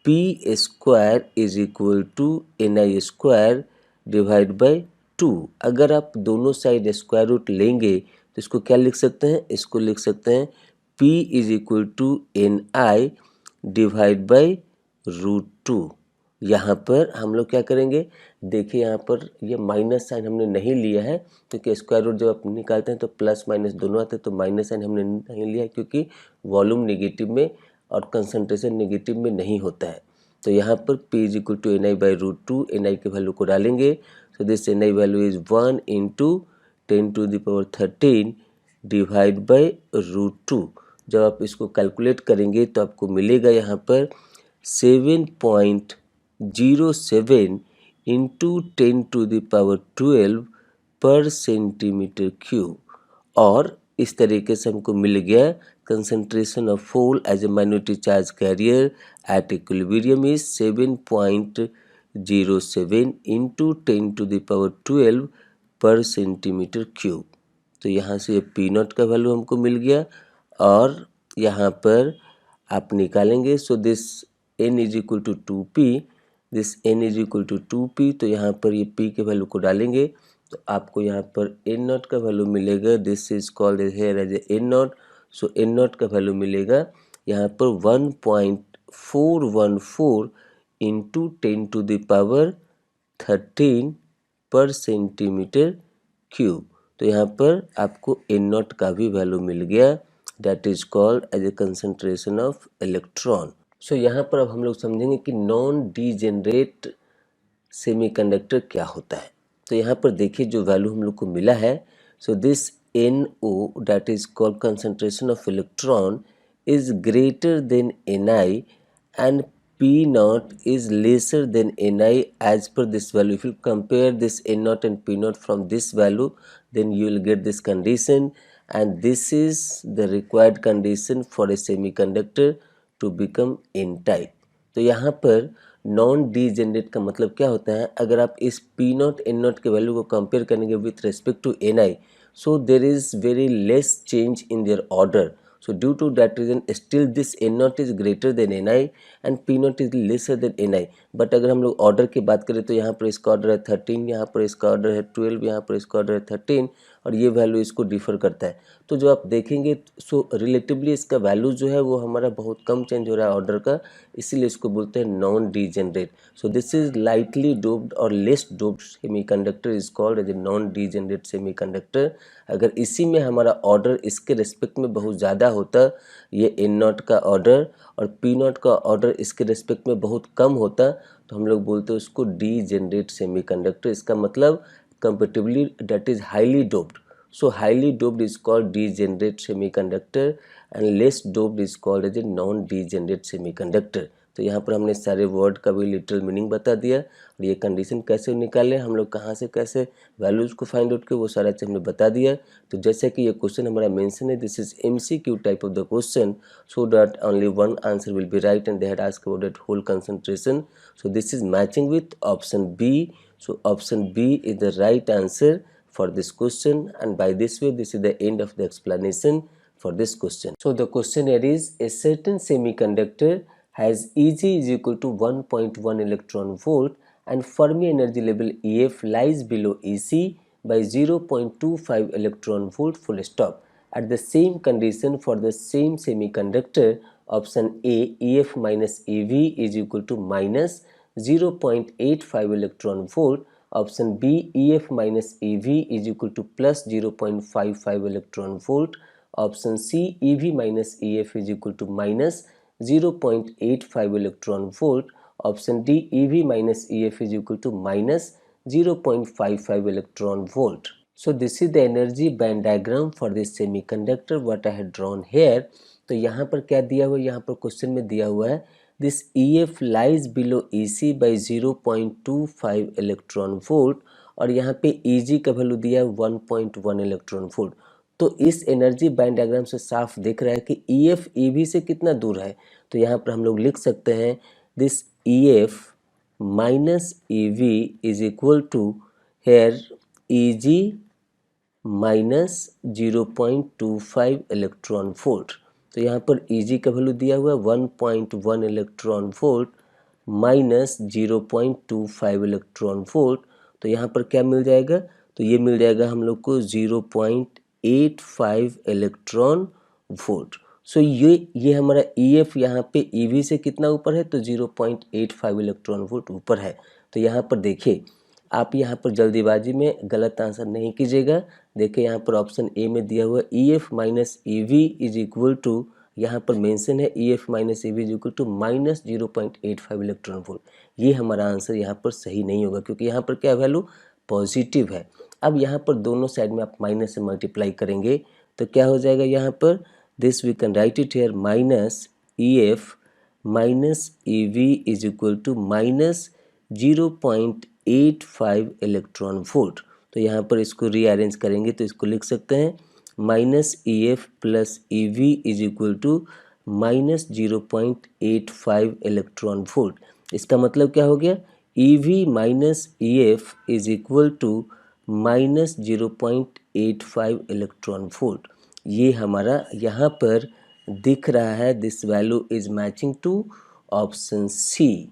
p square is equal to Ni square divide by 2. अगर आप दोनों साइड स्क्वायर रूट लेंगे तो इसको क्या लिख सकते हैं, इसको लिख सकते हैं p is equal to Ni divide by √2. यहाँ पर हम लोग क्या करेंगे, देखिए यहाँ पर ये माइनस साइन हमने नहीं लिया है क्योंकि स्क्वायर रूट जब आप निकालते हैं तो प्लस माइनस दोनों आते हैं. तो माइनस साइन हमने नहीं लिया है क्योंकि वॉल्यूम नेगेटिव में और कंसंट्रेशन नेगेटिव में नहीं होता है. तो यहाँ पर p is equal to Ni by √2. Ni के वैल्यू को डालेंगे. So this Ni value is 1 into 10 to the power 13 divide by √2. जब आप इसको कैलकुलेट करेंगे तो आपको मिलेगा यहाँ पर 7.07 इंटू 10 टू द पावर 12 पर सेंटीमीटर क्यूब. और इस तरीके से हमको मिल गया concentration of hole as a minority charge carrier at equilibrium is 7.07 into 10 to the power 12 per centimeter cube. तो यहाँ से पी नॉट का वैल्यू हमको मिल गया और यहाँ पर आप निकालेंगे. So this n is equal to 2p, this n is equal to 2p. तो यहाँ पर ये p के वैल्यू को डालेंगे तो आपको यहाँ पर n नॉट का वैल्यू मिलेगा. This is called here as a n naught. So n naught का वैल्यू मिलेगा यहाँ पर 1.414 इंटू 10 टू द पावर 13 पर सेंटीमीटर क्यूब. तो यहाँ पर आपको n नॉट का भी वैल्यू मिल गया, that is called as a concentration of electron. So यहाँ पर अब हम लोग समझेंगे कि नॉन डीजेनरेट सेमीकंडक्टर क्या होता है. तो यहाँ पर देखिए जो वैल्यू हम लोग को मिला है, so this NO that is called concentration of electron is greater than Ni and P naught is lesser than Ni as per this value. If you compare this N naught and P naught from this value, then you will get this condition, and this is the required condition for a semiconductor to become N type. तो यहाँ पर non degenerate का मतलब क्या होता है, अगर आप इस पी नॉट एन नॉट के वैल्यू को कंपेयर करेंगे with respect to N I, so there is very less change in their order. So due to that reason still this n naught is greater than ni and p naught is lesser than ni. But अगर हम लोग order की बात करें तो यहाँ पर इसका ऑर्डर है 13, यहाँ पर इसका ऑर्डर है 12, यहाँ पर इसका ऑर्डर है 13 और ये वैल्यू इसको डिफर करता है। तो जो आप देखेंगे सो रिलेटिवली इसका वैल्यू जो है वो हमारा बहुत कम चेंज हो रहा है ऑर्डर का, इसीलिए इसको बोलते हैं non degenerate. So this is lightly doped और less doped semiconductor is called as a non degenerate semiconductor. अगर इसी में हमारा ऑर्डर इसके रिस्पेक्ट में बहुत ज़्यादा होता, ये एन नॉट का ऑर्डर और पी नॉट का ऑर्डर इसके रिस्पेक्ट में बहुत कम होता, तो हम लोग बोलते हैं उसको डीजेनरेट सेमीकंडक्टर। इसका मतलब comparatively that is highly doped. So highly doped is called degenerate semiconductor and less doped is called as a non-degenerate semiconductor। तो यहाँ पर हमने सारे वर्ड का भी लिटरल मीनिंग बता दिया और ये कंडीशन कैसे निकाले, हम लोग कहाँ से कैसे वैल्यूज़ को फाइंड आउट किए, वो सारा चीज़ हमने बता दिया। तो जैसे कि ये क्वेश्चन हमारा मेंशन है, this is MCQ type of the question, so that only one answer will be right and they had asked about that hole concentration. So this is matching with option B. So option B is the right answer for this question, and by this way this is the end of the explanation for this question. So the question here is, a certain semiconductor has Eg is equal to 1.1 electron volt and Fermi energy level EF lies below Ec by 0.25 electron volt full stop. At the same condition for the same semiconductor, option A, EF minus EV is equal to minus 0.85 electron volt, option B, EF minus EV is equal to plus 0.55 electron volt, option C, EV minus EF is equal to minus 0.85 electron volt, option D, EV minus EF is equal to minus 0.55 electron volt. So this is the energy band diagram for this semiconductor what I had drawn here. तो यहाँ पर क्या दिया हुआ है, यहाँ पर question में दिया हुआ है this EF lies below EC by 0.25 electron volt और यहाँ पे EG का वैल्यू दिया है 1.1 इलेक्ट्रॉन वोल्ट। तो इस एनर्जी बैंड डायग्राम से साफ दिख रहा है कि EF EV से कितना दूर है। तो यहाँ पर हम लोग लिख सकते हैं this EF minus EV is equal to here EG minus 0.25 electron volt. तो यहाँ पर Eg का वैल्यू दिया हुआ है 1.1 electron volt minus 0.25 electron volt. तो यहाँ पर क्या मिल जाएगा, तो ये मिल जाएगा हम लोग को 0.85 इलेक्ट्रॉन वोल्ट। सो ये हमारा EF यहाँ पे EV से कितना ऊपर है, तो 0.85 इलेक्ट्रॉन वोल्ट ऊपर है। तो यहाँ पर देखिए, आप यहाँ पर जल्दीबाजी में गलत आंसर नहीं कीजिएगा। देखिए यहाँ पर ऑप्शन ए में दिया हुआ EF minus EV is equal to, यहाँ पर मेंशन है EF minus EV is equal to minus 0.85 electron volt. ये हमारा आंसर यहाँ पर सही नहीं होगा क्योंकि यहाँ पर क्या वैल्यू पॉजिटिव है। अब यहाँ पर दोनों साइड में आप माइनस से मल्टीप्लाई करेंगे तो क्या हो जाएगा, यहाँ पर this we can write it here minus EF minus EV is equal to minus 0.85 electron volt. तो यहाँ पर इसको रीअरेंज करेंगे तो इसको लिख सकते हैं minus EF plus EV is equal to minus 0.85 electron volt. इसका मतलब क्या हो गया, EV minus EF is equal to minus 0.85 electron volt. ये हमारा यहाँ पर दिख रहा है, this value is matching to option C.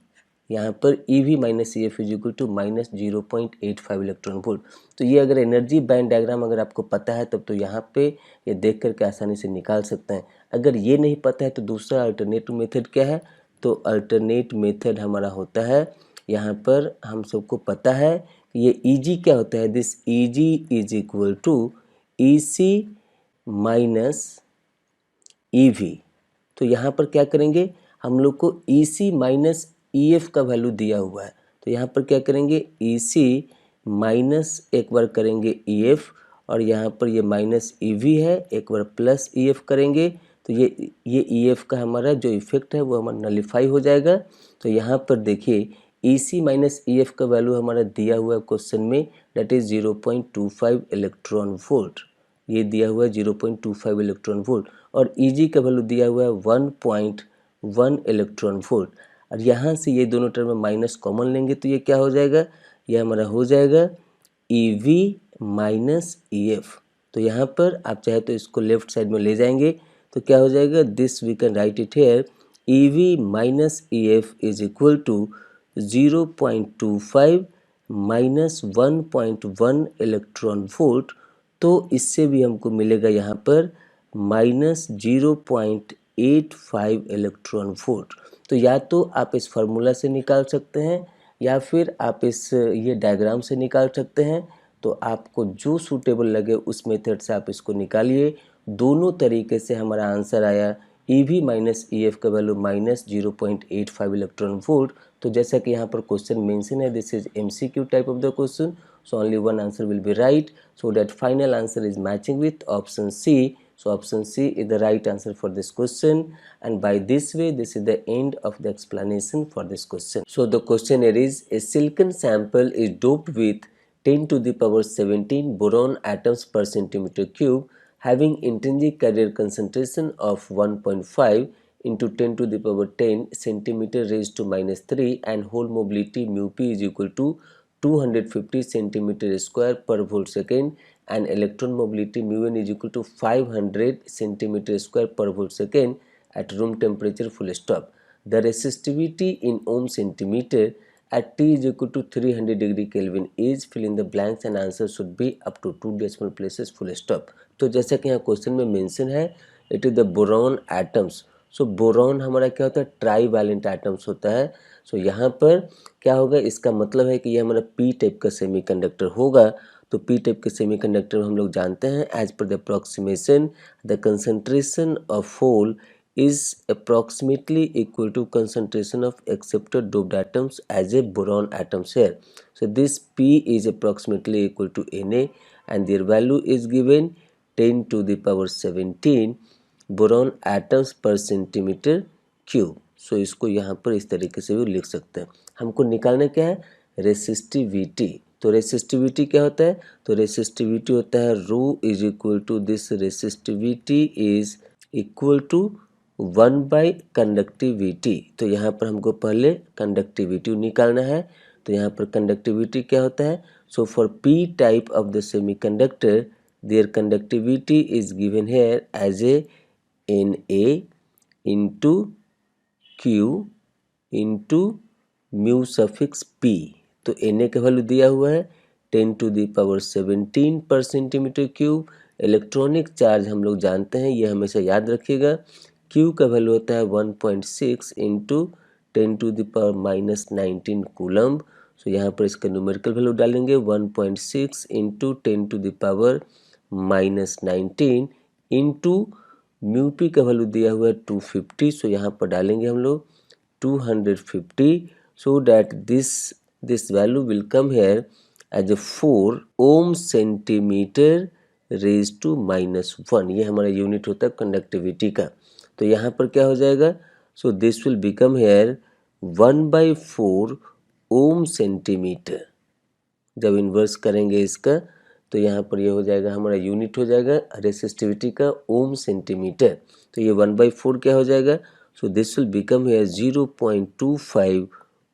यहाँ पर EV minus EF is equal to minus 0.85 electron volt. तो ये अगर एनर्जी बैंड डायग्राम अगर आपको पता है तब तो यहाँ पे ये देख करके आसानी से निकाल सकते हैं। अगर ये नहीं पता है तो दूसरा अल्टरनेटिव मेथड क्या है, तो अल्टरनेट मेथड हमारा होता है, यहाँ पर हम सबको पता है कि ये EG क्या होता है, this EG is equal to EC minus EV। तो यहाँ पर क्या करेंगे, हम लोग को EC माइनस EF का वैल्यू दिया हुआ है तो यहाँ पर क्या करेंगे EC माइनस एक बार करेंगे EF और यहाँ पर ये माइनस EV है, एक बार प्लस EF करेंगे तो ये EF का हमारा जो इफेक्ट है वो हमारा नलीफाई हो जाएगा। तो यहाँ पर देखिए EC माइनस EF का वैल्यू हमारा दिया हुआ है क्वेश्चन में, दैट इज 0.25 इलेक्ट्रॉन वोल्ट। ये दिया हुआ है 0.25 इलेक्ट्रॉन वोल्ट और EG का वैल्यू दिया हुआ है 1.1 इलेक्ट्रॉन वोल्ट। और यहाँ से ये दोनों टर्म में माइनस कॉमन लेंगे तो ये क्या हो जाएगा, ये हमारा हो जाएगा EV माइनस EF। तो यहाँ पर आप चाहे तो इसको लेफ्ट साइड में ले जाएंगे तो क्या हो जाएगा, this we can write it here, EV minus EF is equal to 0.25 minus 1.1 electron volt. तो इससे भी हमको मिलेगा यहाँ पर माइनस 0.85 इलेक्ट्रॉन वोल्ट। तो या तो आप इस फार्मूला से निकाल सकते हैं या फिर आप इस ये डायग्राम से निकाल सकते हैं। तो आपको जो सूटेबल लगे उस मेथड से आप इसको निकालिए। दोनों तरीके से हमारा आंसर आया EV माइनस EF का वैल्यू माइनस 0.85 इलेक्ट्रॉन वोल्ट। तो जैसा कि यहाँ पर क्वेश्चन मेंशन है, this is MCQ type of the question, so only one answer will be right, so that final answer is matching with option C. So option C is the right answer for this question, and by this way this is the end of the explanation for this question. So the question here is, a silicon sample is doped with 10 to the power 17 boron atoms per centimeter cube having intrinsic carrier concentration of 1.5 into 10 to the power 10 centimeter raised to minus 3 and hole mobility mu p is equal to 250 centimeter square per volt second and electron mobility mu n is equal to 500 centimeter square per volt second at room temperature full stop. The resistivity in ohm centimeter at T is equal to 300 degree Kelvin is, fill in the blanks and answer should be up to 2 decimal places full stop. तो जैसा कि यहाँ question में mention है, it is the boron atoms. So boron हमारा क्या होता है, ट्राई वैलेंट एटम्स होता है। सो यहाँ पर क्या होगा, इसका मतलब है कि ये हमारा पी टाइप का सेमीकंडक्टर होगा। तो पी टाइप के सेमीकंडक्टर हम लोग जानते हैं, as per the approximation the concentration of hole is approximately equal to concentration of accepted doped atoms as a boron atoms here. So this P is approximately equal to Na and their value is given 10 to the power 17 boron atoms पर centimetre cube. So इसको यहाँ पर इस तरीके से भी लिख सकते हैं। हमको निकालना क्या है, रेसिस्टिविटी। तो रेसिस्टिविटी क्या होता है, तो रेसिस्टिविटी होता है rho is equal to this, resistivity is equal to 1 by conductivity. तो यहाँ पर हमको पहले कंडक्टिविटी निकालना है। तो यहाँ पर कंडक्टिविटी क्या होता है, so for P type of the semiconductor their conductivity is given here as a Na into Q into mu suffix P। तो Na का वैल्यू दिया हुआ है 10 to the power 17 पर सेंटीमीटर क्यूब। इलेक्ट्रॉनिक चार्ज हम लोग जानते हैं, ये हमेशा याद रखिएगा। Q का वैल्यू होता है 1.6 into 10 to the power minus 19 coulomb. So यहाँ पर इसका न्यूमेरिकल वैल्यू डालेंगे 1.6 into 10 to the power minus 19 into mu P का वैल्यू दिया हुआ है 250। सो यहाँ पर डालेंगे हम लोग 250, so that this value will come here as a 4 ohm centimetre raise to minus 1। ये हमारा यूनिट होता है कंडक्टिविटी का। तो यहाँ पर क्या हो जाएगा, so this will become here 1/4 ohm centimetre. जब इन्वर्स करेंगे इसका तो यहाँ पर ये हो जाएगा, हमारा यूनिट हो जाएगा रेसिस्टिविटी का ओम सेंटीमीटर। तो ये 1/4 क्या हो जाएगा, so this will become here 0.25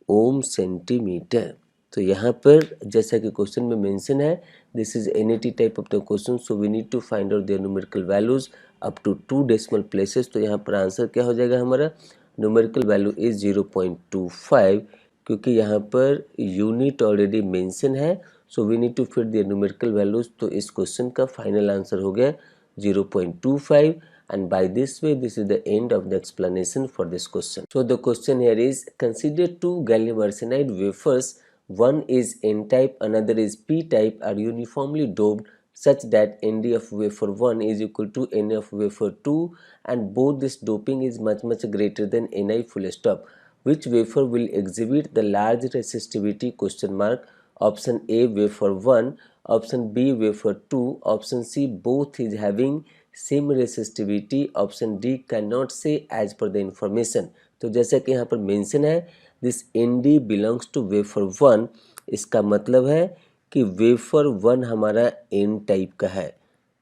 ohm centimetre. तो यहाँ पर जैसा कि क्वेश्चन में मेंशन है, this is NAT type of the question, so we need to find out their numerical values up to 2 decimal places. तो यहाँ पर आंसर क्या हो जाएगा, हमारा न्यूमेरिकल वैल्यू इज 0.25, क्योंकि यहाँ पर यूनिट ऑलरेडी मेंशन है। So we need to fit the numerical values. तो इस क्वेश्चन का फाइनल आंसर हो गया 0.25, and by this way this is the end of the explanation for this question. So the question here is, consider two gallium arsenide wafers, one is N type, another is P type, are uniformly doped such that Nd of wafer 1 is equal to Na of wafer 2 and both this doping is much greater than Ni full stop. Which wafer will exhibit the large resistivity question mark? Option A wafer 1, option B wafer 2, option C both is having same resistivity, option D cannot say as per the information। तो जैसा कि यहाँ पर mention है, this ND belongs to wafer 1, इसका मतलब है कि वेफर 1 हमारा N टाइप का है।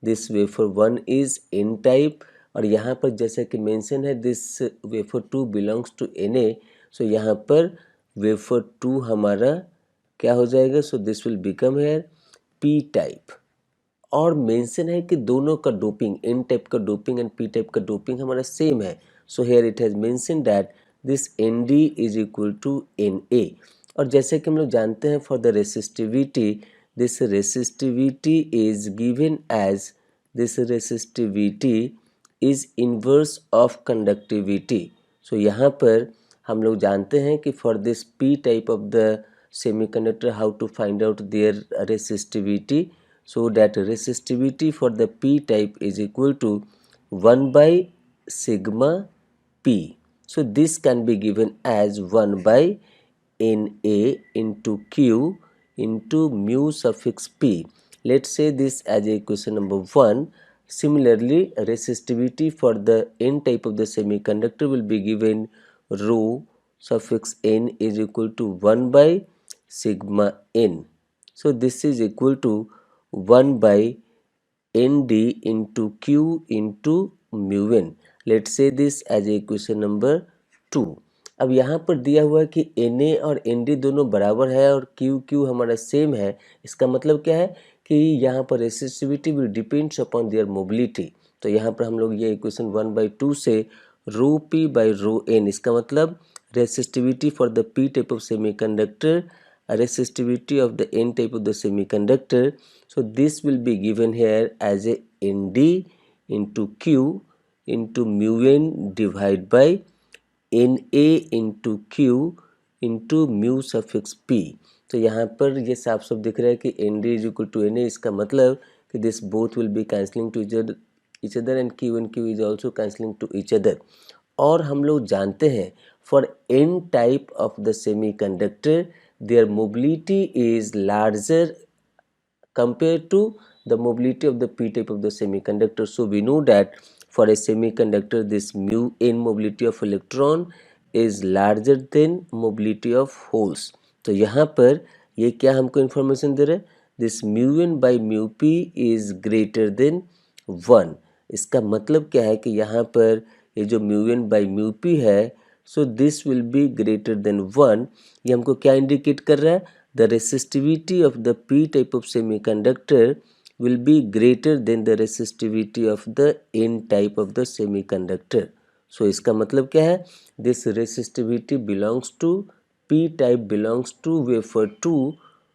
This wafer 1 is N type, और यहाँ पर जैसा कि मेंशन है this wafer 2 belongs to Na। सो यहाँ पर वेफर 2 हमारा क्या हो जाएगा, so this will become here P type. और मेंशन है कि दोनों का डोपिंग, एन टाइप का डोपिंग एंड पी टाइप का डोपिंग हमारा सेम है। So here it has mention that this N D is equal to N A. और जैसे कि हम लोग जानते हैं for the resistivity, this resistivity is given as, this resistivity is inverse of conductivity. So यहाँ पर हम लोग जानते हैं कि for this P type of the semiconductor how to find out their resistivity. So that resistivity for the p type is equal to 1 by sigma p. So this can be given as 1 by Na into q into mu suffix p. Let's say this as a equation number 1. Similarly, resistivity for the n type of the semiconductor will be given rho suffix n is equal to 1 by sigma n. So this is equal to 1 by nd into q into mu n. Let's say this as equation number 2. अब यहाँ पर दिया हुआ है कि Na और Nd दोनों बराबर है और Q हमारा सेम है। इसका मतलब क्या है कि यहाँ पर resistivity will depends upon their mobility. तो यहाँ पर हम लोग ये इक्वेशन 1/2 से रो पी बाई रो एन, इसका मतलब resistivity for the p type of semiconductor, resistivity of the n type of the semiconductor. So this will be given here as a nd into q into mu n divided by na into q into mu suffix p. तो यहाँ पर ये साफ साफ दिख रहा है कि nd is equal to na, इसका मतलब कि this both will be cancelling to each other and q is also cancelling to each other. और हम लोग जानते हैं for n type of the semiconductor their mobility is larger compared to the mobility of the p type of the semiconductor. So we know that for a semiconductor this mu n mobility of electron is larger than mobility of holes. तो यहाँ पर ये क्या हमको information दे रहा है, this mu n by mu p is greater than 1. इसका मतलब क्या है कि यहाँ पर ये जो mu n by mu p है, so this will be greater than 1. ये हमको क्या इंडिकेट कर रहा है, the resistivity of the p type of semiconductor will be greater than the resistivity of the n type of the semiconductor. So इसका मतलब क्या है, this resistivity belongs to p type belongs to wafer 2.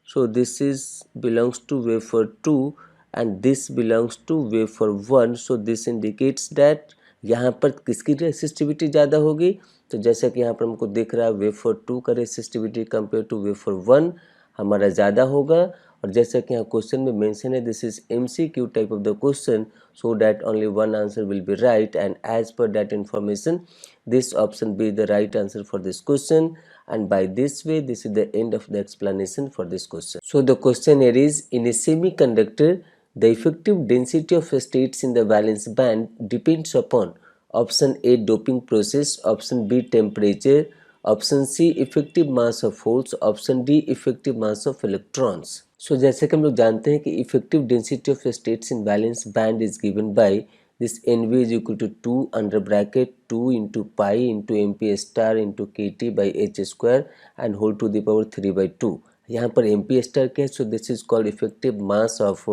So this is belongs to wafer 2 and this belongs to wafer 1. So this indicates that यहाँ पर किसकी resistivity ज़्यादा होगी, तो जैसा कि यहाँ पर हमको दिख रहा है वेफर 2 का रेसिस्टिविटी कंपेयर टू वेफर 1 हमारा ज़्यादा होगा। और जैसा कि यहाँ क्वेश्चन में मेंशन है this is MCQ type of the question, so that only one answer will be right and as per that information this option be the right answer for this question. And by this way this is the end of the explanation for this question. So the question here is, in a semiconductor the effective density of states in the valence band depends upon option A doping process, option B temperature, option C effective mass of holes, option D effective mass of electrons. So जैसे कि हम लोग जानते हैं कि effective density of states in valence band is given by this NV is equal to 2 under bracket 2 into pi into MP star into KT by H square and whole to the power 3/2. यहाँ पर MP star क्या है, so this is called effective mass of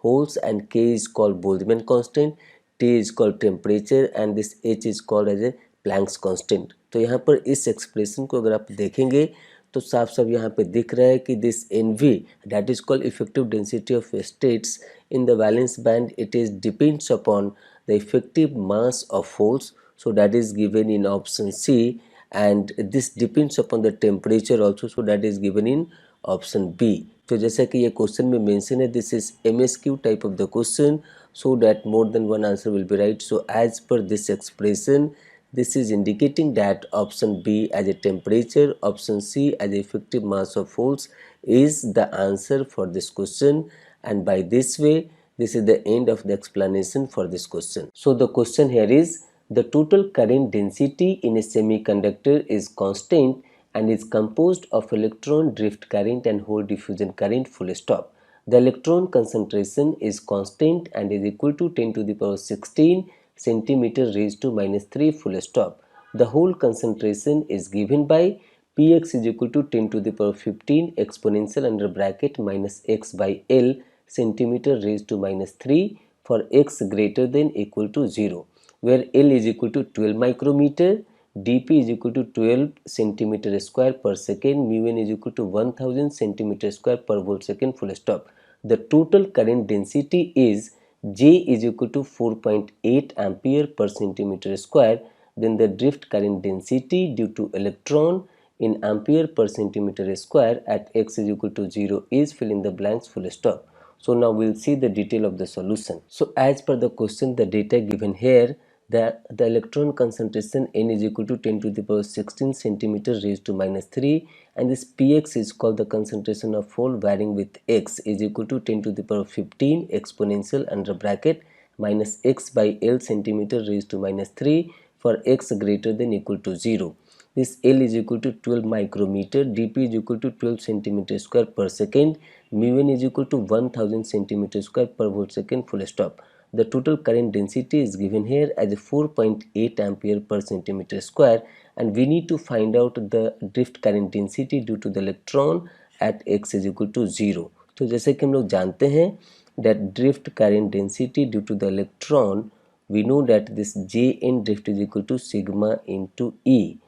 holes and K is called Boltzmann constant, T is called temperature and this H is called as a Planck's constant. तो यहाँ पर इस expression को अगर आप देखेंगे तो साफ साफ यहाँ पे दिख रहा है कि this NV that is called effective density of states in the valence band, it is depends upon the effective mass of holes, so that is given in option C, and this depends upon the temperature also, so that is given in option B. तो जैसा कि ये question में mention है this is MSQ type of the question, so that more than one answer will be right. So as per this expression this is indicating that option B as a temperature, option C as effective mass of holes is the answer for this question. And by this way this is the end of the explanation for this question. So the question here is, the total current density in a semiconductor is constant and is composed of electron drift current and hole diffusion current full stop. The electron concentration is constant and is equal to 10 to the power 16 centimeter raised to -3 full stop. The whole concentration is given by Px is equal to 10 to the power 15 exponential under bracket minus x by L centimeter raised to minus 3 for x greater than equal to 0, where L is equal to 12 micrometer, dp is equal to 12 centimeter square per second, mu n is equal to 1000 centimeter square per volt second, full stop. The total current density is J is equal to 4.8 ampere per centimeter square. Then the drift current density due to electron in ampere per centimeter square at x is equal to 0 is, fill in the blanks, full stop. So now we'll see the detail of the solution. So as per the question, the data given here, that the electron concentration N is equal to 10 to the power 16 centimeter raised to minus 3, and this Px is called the concentration of hole varying with x is equal to 10 to the power 15 exponential under bracket minus x by L centimeter raised to minus 3 for x greater than equal to 0. This L is equal to 12 micrometer, dp is equal to 12 centimeter square per second, mu n is equal to 1000 centimeter square per volt second, full stop. The total current density is given here as 4.8 ampere per centimeter square, and we need to find out the drift current density due to the electron at x is equal to 0. तो जैसे कि हम लोग जानते हैं that drift current density due to the electron, we know that this Jn drift is equal to sigma into E,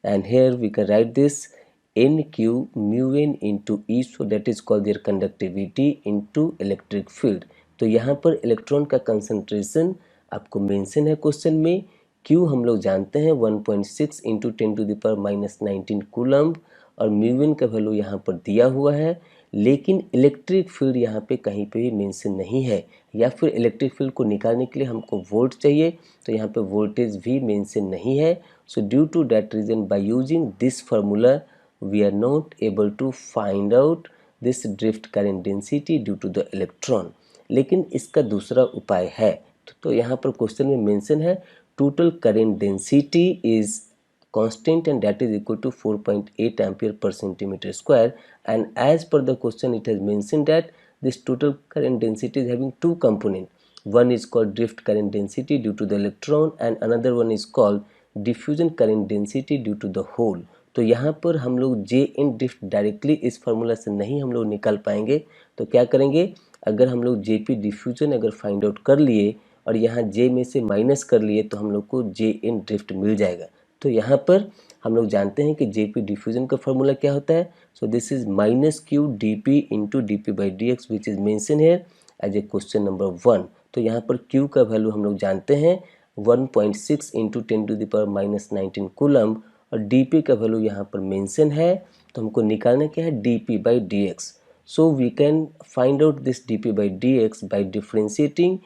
and here we can write this nq mu n into E, so that is called their conductivity into electric field. तो यहाँ पर electron का concentration आपको mention है question में, Q हम लोग जानते हैं 1.6 into 10 to the power minus 19 coulomb, और म्यू एन का वैल्यू यहाँ पर दिया हुआ है, लेकिन इलेक्ट्रिक फील्ड यहाँ पे कहीं पे भी मेंशन नहीं है, या फिर इलेक्ट्रिक फील्ड को निकालने के लिए हमको वोल्ट चाहिए, तो यहाँ पे वोल्टेज भी मेंशन नहीं है. So due to that reason by using this formula we are not able to find out this drift current density due to the electron. लेकिन इसका दूसरा उपाय है. तो यहाँ पर क्वेश्चन में मेंशन है total current density is constant and that is equal to 4.8 ampere per centimeter square, and as per the question it has mentioned that this total current density is having two components. One is called drift current density due to the electron and another one is called diffusion current density due to the hole. तो यहाँ पर हम लोग जे इन drift directly इस formula से नहीं हम लोग निकाल पाएंगे, तो क्या करेंगे, अगर हम लोग जे पी डिफ्यूजन अगर फाइंड आउट कर लिए और यहाँ जे में से माइनस कर लिए तो हम लोग को जे इन ड्रिफ्ट मिल जाएगा. तो यहाँ पर हम लोग जानते हैं कि जे पी डिफ्यूजन का फार्मूला क्या होता है. So this is minus Q D P into D P by D X which is mention here as a question number 1. तो यहाँ पर क्यू का वैल्यू हम लोग जानते हैं 1.6 into 10 to the power minus 19 coulomb, और dp का वैल्यू यहाँ पर मेंशन है, तो हमको निकालना क्या है, dp by dx. So we can find out this dp by dx by differentiating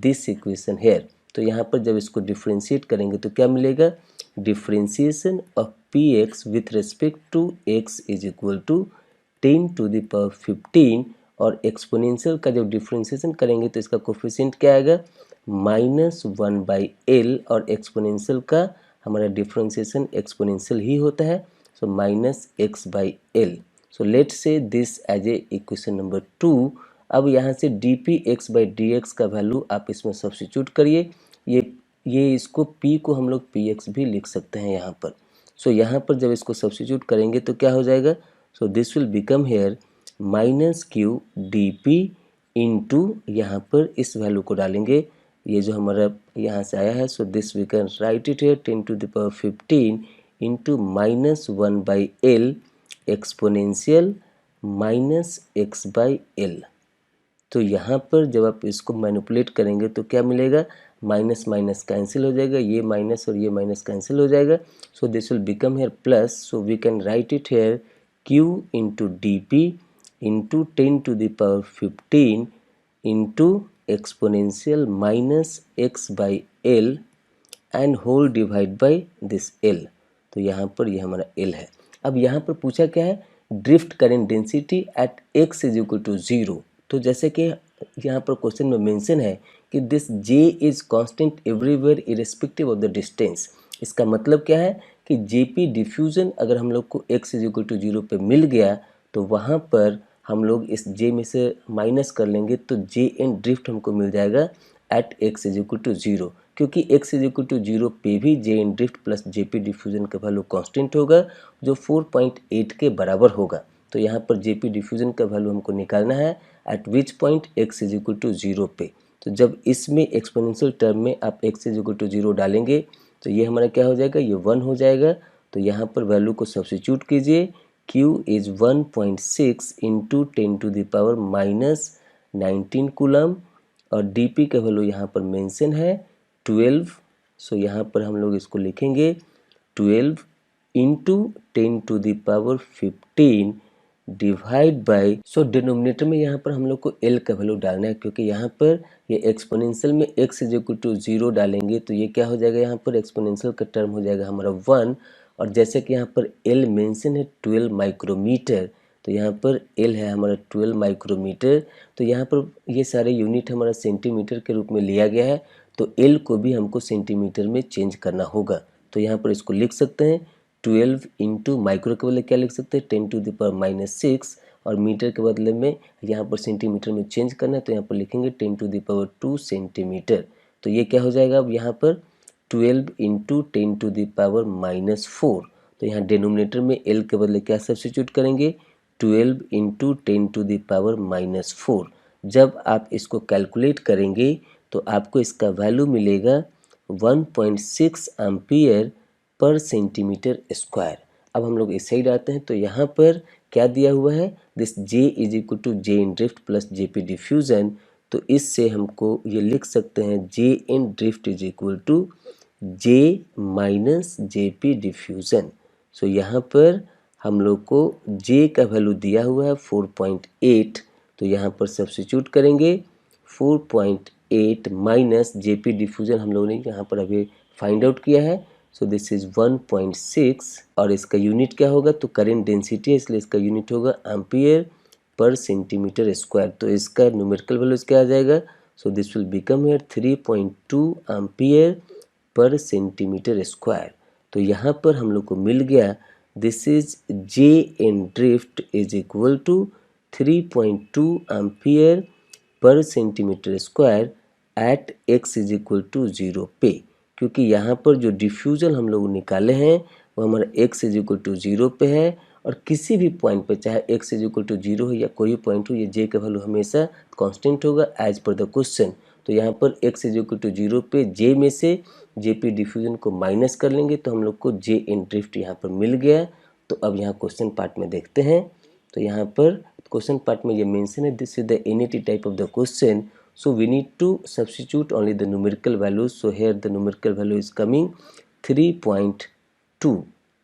this equation here. तो यहाँ पर जब इसको डिफ्रेंशिएट करेंगे तो क्या मिलेगा, differentiation of px with respect to x is equal to 10 to the power 15, और एक्सपोनेंशियल का जब डिफ्रेंशिएशन करेंगे तो इसका कोफिशिएंट क्या आएगा, -1/l, और एक्सपोनेंशियल का हमारा डिफ्रेंशिएशन एक्सपोनेंशियल ही होता है, so -x/l. So let's say this as a equation number 2. अब यहाँ से dpx/dx का वैल्यू आप इसमें सब्स्टिट्यूट करिए, ये इसको p को हम लोग px भी लिख सकते हैं यहाँ पर. सो यहाँ पर जब इसको सब्स्टिट्यूट करेंगे तो क्या हो जाएगा, so this will become here -q dp into, यहाँ पर इस वैल्यू को डालेंगे, ये जो हमारा यहाँ से आया है, so this we can write it here 10 to the power 15 into -1/l exponential -x/l. तो यहाँ पर जब आप इसको मैनिपुलेट करेंगे तो क्या मिलेगा, माइनस माइनस कैंसिल हो जाएगा, ये माइनस और ये माइनस कैंसिल हो जाएगा, so this will become here plus. So we can write it here q into D P into 10 to the power 15 into exponential -x/l and whole divide by this l. तो यहाँ पर ये हमारा l है. अब यहाँ पर पूछा क्या है, drift current density at x is equal to 0. तो जैसे कि यहाँ पर क्वेश्चन में मेंशन है कि this j is constant everywhere irrespective of the distance. इसका मतलब क्या है कि जेपी डिफ्यूजन अगर हम लोग को x इज इक्वल टू 0 पे मिल गया तो वहाँ पर हम लोग इस j में से माइनस कर लेंगे तो जे एन ड्रिफ्ट हमको मिल जाएगा at x is equal to 0, क्योंकि x इज इक्वल टू 0 पे भी जे इन ड्रिफ्ट प्लस जेपी डिफ्यूजन का वैल्यू कांस्टेंट होगा जो 4.8 के बराबर होगा। तो यहाँ पर जेपी डिफ्यूजन का वैल्यू हमको निकालना है at which point x is equal to 0 पे। तो जब इसमें एक्सपोनेंशियल टर्म में आप x इज इक्वल टू 0 डालेंगे तो ये हमारा क्या हो जाएगा, ये 1 हो जाएगा। तो यहाँ पर वैल्यू को सब्स्टिट्यूट कीजिए, q इज 1.6 इंटू 10⁻⁻19 कूलम और dp का वैल्यू यहाँ पर मेंशन है 12। सो यहाँ पर हम लोग इसको लिखेंगे 12 into 10⁻15 divide by, so denominator में यहाँ पर हम लोग को L का वैल्यू डालना है, क्योंकि यहाँ पर ये एक्सपोनेंशियल में x इज इक्वल टू 0 डालेंगे तो ये क्या हो जाएगा, यहाँ पर एक्सपोनेंशियल का टर्म हो जाएगा हमारा 1। और जैसे कि यहाँ पर L मेंशन है 12 माइक्रोमीटर, तो यहाँ पर L है हमारा 12 माइक्रोमीटर। तो यहाँ पर ये सारे यूनिट हमारा सेंटीमीटर के रूप में लिया गया है, तो L को भी हमको सेंटीमीटर में चेंज करना होगा। तो यहाँ पर इसको लिख सकते हैं 12 इंटू माइक्रो के बदले क्या लिख सकते हैं 10⁻⁻6 और मीटर के बदले में यहाँ पर सेंटीमीटर में चेंज करना है तो यहाँ पर लिखेंगे 10⁻2 सेंटीमीटर। तो ये क्या हो जाएगा अब यहाँ पर 12 इंटू 10⁻⁻4। तो यहाँ डिनोमिनेटर में L के बदले क्या सब्स्टिट्यूट करेंगे 12 इंटू 10⁻⁻4। जब आप इसको कैलकुलेट करेंगे तो आपको इसका वैल्यू मिलेगा 1.6 एम्पियर पर सेंटीमीटर स्क्वायर। अब हम लोग इस साइड आते हैं तो यहाँ पर क्या दिया हुआ है, this J is equal to J in drift plus JP diffusion. तो इससे हमको ये लिख सकते हैं J in drift is equal to J minus J P diffusion. So यहाँ पर हम लोग को J का वैल्यू दिया हुआ है 4.8, तो यहाँ पर सब्स्टिट्यूट करेंगे 4.8 माइनस जेपी डिफ्यूजन हम लोगों ने यहाँ पर अभी फाइंड आउट किया है। सो दिस इज 1.6 और इसका यूनिट क्या होगा, तो करेंट डेंसिटी है इसलिए इसका यूनिट होगा एम्पियर पर सेंटीमीटर स्क्वायर। तो इसका न्यूमेरिकल वैल्यू क्या आ जाएगा, so this will become here 3.2 ampere पर सेंटीमीटर स्क्वायर। तो यहाँ पर हम लोग को मिल गया this is J in drift is equal to 3.2 ampere पर centimetre square at x is equal to 0 पे, क्योंकि यहाँ पर जो डिफ्यूजन हम लोग निकाले हैं वो हमारा x इज इक्वल टू 0 पे है और किसी भी पॉइंट पे चाहे x इज इक्वल टू 0 हो या कोई पॉइंट हो ये j का वैल्यू हमेशा कांस्टेंट होगा एज पर द क्वेश्चन। तो यहाँ पर x इज इक्वल टू 0 पे j में से जेपी डिफ्यूजन को माइनस कर लेंगे तो हम लोग को j इन ड्रिफ्ट यहाँ पर मिल गया। तो अब यहाँ क्वेश्चन पार्ट में देखते हैं। तो यहाँ पर क्वेश्चन पार्ट में ये मेंशन है this is the NAT type of the question, so we need to substitute only the numerical values. So here the numerical value is coming 3.2,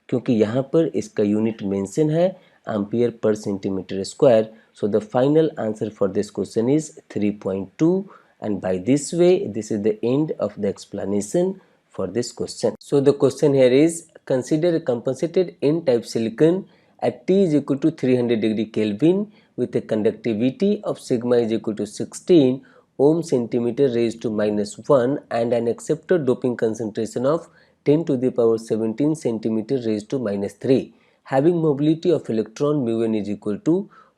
क्योंकि यहाँ पर इसका यूनिट मेंशन है एम्पियर पर centimetre square. So the final answer for this question is 3.2 and by this way this is the end of the explanation for this question. So the question here is consider a compensated n-type silicon at T is equal to 300 degree Kelvin with a conductivity of sigma is equal to 16 ohm centimeter raised to -1 and an accepted doping concentration of 10 to the power 17 centimeter raised to -3, having mobility of electron mu n is equal to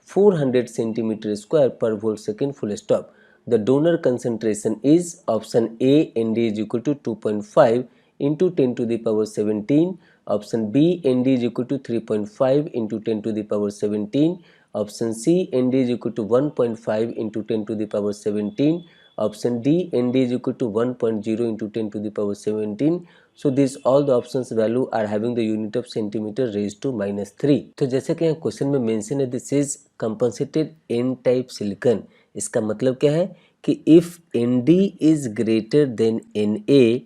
400 centimeter square per volt second full stop. The donor concentration is option A Nd is equal to 2.5 into 10 to the power 17, option B Nd is equal to 3.5 into 10 to the power 17, option C Nd is equal to 1.5 into 10 to the power 17, option D Nd is equal to 1.0 into 10 to the power 17. So these all the options value are having the unit of centimeter raised to -3. तो जैसे कि यहाँ question में mention है this is compensated N type silicon. इसका मतलब क्या है कि if Nd is greater than Na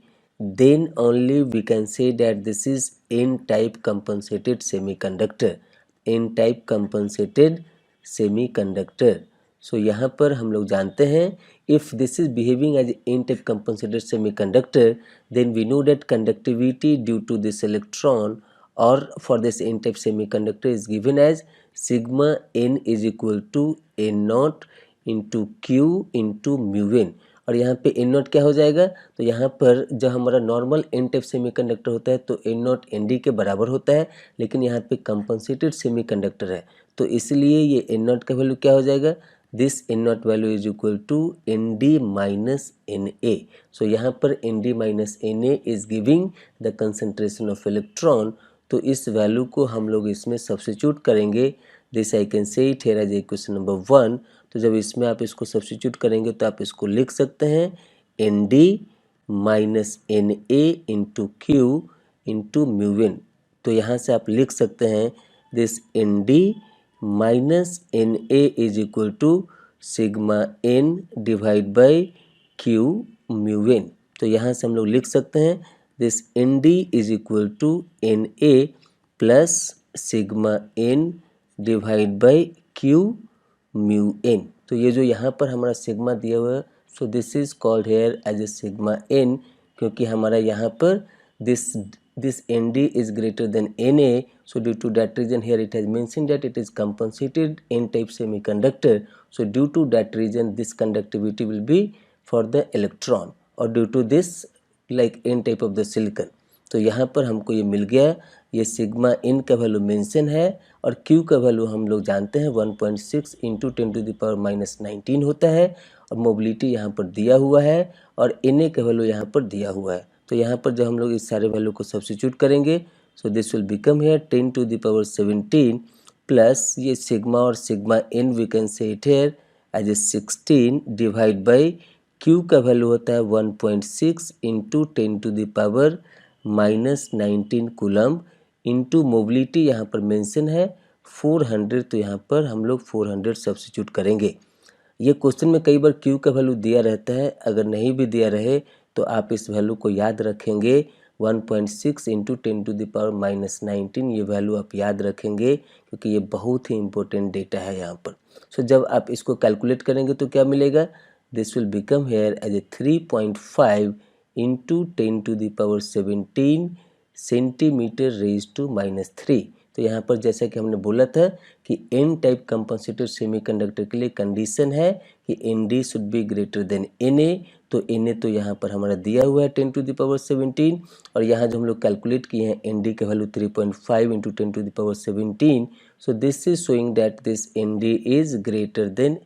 then only we can say that this is n type compensated semiconductor, n type compensated semiconductor. So यहाँ पर हम लोग जानते हैं if this is behaving as n type compensated semiconductor then we know that conductivity due to this electron or for this n type semiconductor is given as sigma n is equal to n naught into q into mu n। और यहाँ पे N naught क्या हो जाएगा, तो यहाँ पर जब हमारा नॉर्मल एन टाइप सेमीकंडक्टर होता है तो एन नॉट एन डी के बराबर होता है, लेकिन यहाँ पे कंपनसेटेड सेमीकंडक्टर है तो इसलिए ये एन नॉट का वैल्यू क्या हो जाएगा this N naught value is equal to N D minus N A. So यहाँ पर N D minus N A is giving the concentration of electron. तो इस वैल्यू को हम लोग इसमें सब्स्टिट्यूट करेंगे. This I can say it here as equation number 1. तो जब इसमें आप इसको सब्स्टिट्यूट करेंगे तो आप इसको लिख सकते हैं N D minus N A into Q into mu N. तो यहाँ से आप लिख सकते हैं this N D minus N A is equal to sigma N divide by Q mu N. तो यहाँ से हम लोग लिख सकते हैं this N D is equal to N A plus sigma N divide by Q mu N. तो ये जो यहाँ पर हमारा सिग्मा दिया हुआ है, so this is called here as a sigma N, क्योंकि हमारा यहाँ पर this nd is greater than na. So due to that reason here it has mentioned that it is compensated n type semiconductor. So due to that reason this conductivity will be for the electron or due to this like n type of the silicon. तो यहाँ पर हमको ये मिल गया. ये sigma इन का value mention है और क्यू का वैल्यू हम लोग जानते हैं 1.6 इंटू 10⁻⁻19 होता है और मोबिलिटी यहाँ पर दिया हुआ है और एन ए का वैल्यू यहाँ पर दिया हुआ है. तो यहाँ पर जब हम लोग इस सारे वैल्यू को सब्स्टिट्यूट करेंगे so this will become here 10⁻17 plus ये सिग्मा और sigma N we can say it here as a 16 divide by Q का वैल्यू होता है 1.6 इंटू 10⁻⁻19 कूलम इंटू मोबिलिटी यहाँ पर मेंशन है 400. तो यहाँ पर हम लोग 400 सब्स्टिट्यूट करेंगे. ये क्वेश्चन में कई बार क्यू का वैल्यू दिया रहता है, अगर नहीं भी दिया रहे तो आप इस वैल्यू को याद रखेंगे 1.6 इंटू 10⁻⁻19. ये वैल्यू आप याद रखेंगे क्योंकि ये बहुत ही इंपॉर्टेंट डेटा है यहाँ पर. सो जब आप इसको कैलकुलेट करेंगे तो क्या मिलेगा, this will become here as a 3.5 into 10⁻17 centimetre raise to -3. तो यहाँ पर जैसा कि हमने बोला था कि एन टाइप कंपनसेटर सेमीकंडक्टर के लिए कंडीशन है कि N D should be greater than N A. तो एन ए तो यहाँ पर हमारा दिया हुआ है 10⁻17 और यहाँ जो हम लोग कैलकुलेट किए हैं एन डी का value 3.5 into 10⁻17. So this is showing that this N D is greater than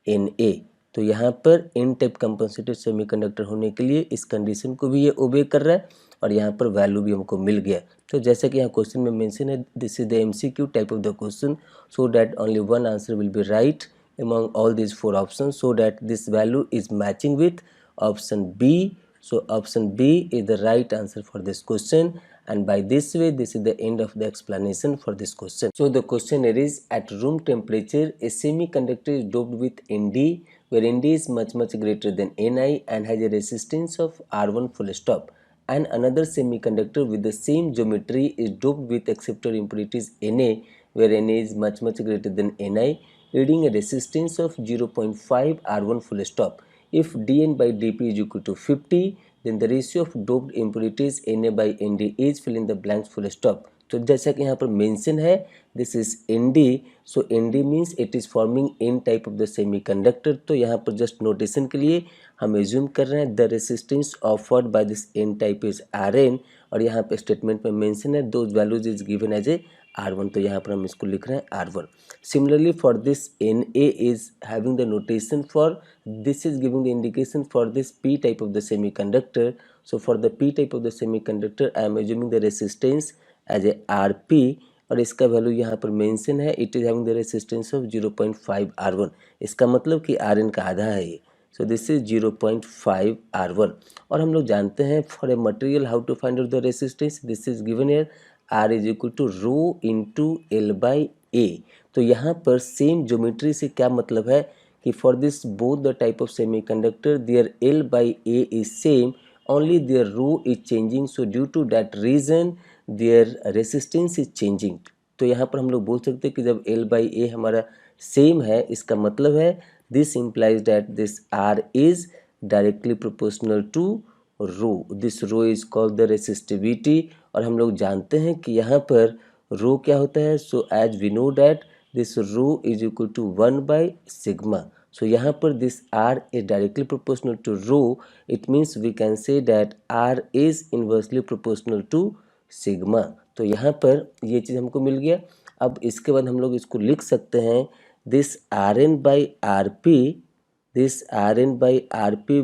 N A. तो यहाँ पर एन टाइप कंपनसेटेड सेमीकंडक्टर होने के लिए इस कंडीशन को भी ये ओबे कर रहा है और यहाँ पर वैल्यू भी हमको मिल गया. तो जैसा कि यहाँ क्वेश्चन में मेंशन है this is the MCQ type of the question so that only one answer will be right among all these four options so that this value is matching with option B. So option B is the right answer for this question and by this way this is the end of the explanation for this question. So the question here is at room temperature a semiconductor is doped with Nd where Nd is much greater than Ni and has a resistance of R1 full stop and another semiconductor with the same geometry is doped with acceptor impurities Na where Na is much greater than Ni yielding a resistance of 0.5 R1 full stop. If dN by dP is equal to 50 then the ratio of doped impurities Na by Nd is fill in the blanks full stop. तो जैसा कि यहाँ पर mention है this is Nd. So Nd means it is forming an type of the semiconductor. तो यहाँ पर just notation के लिए हम एज्यूम कर रहे हैं the resistance offered by this N type is Rn और यहाँ पे स्टेटमेंट में मेंशन है those values is given as a R1. तो यहाँ पर हम इसको लिख रहे हैं R1. Similarly for this Na is having the notation for this is giving the indication for this p type of the semiconductor. So for the p type of the semiconductor I am assuming the resistance as a Rp और इसका value यहाँ पर mention है it is having the resistance of 0.5 R1. इसका मतलब कि Rn का आधा है ये. सो दिस इज 0.5 R1 और हम लोग जानते हैं for a material how to find out the resistance this is given here R is equal to rho into L by A. तो यहाँ पर सेम ज्योमेट्री से क्या मतलब है कि for this both the type of semiconductor their L by A is same only their rho is changing. So due to that reason their resistance is changing. तो यहाँ पर हम लोग बोल सकते हैं कि जब L बाई A हमारा सेम है इसका मतलब है this implies that this R is directly proportional to rho. This rho is called the resistivity और हम लोग जानते हैं कि यहाँ पर रो क्या होता है. So as we know that this rho is equal to 1 by sigma. So यहाँ पर this R is directly proportional to rho. It means we can say that R is inversely proportional to sigma. तो यहाँ पर ये चीज़ हमको मिल गया. अब इसके बाद हम लोग इसको लिख सकते हैं this Rn by Rp,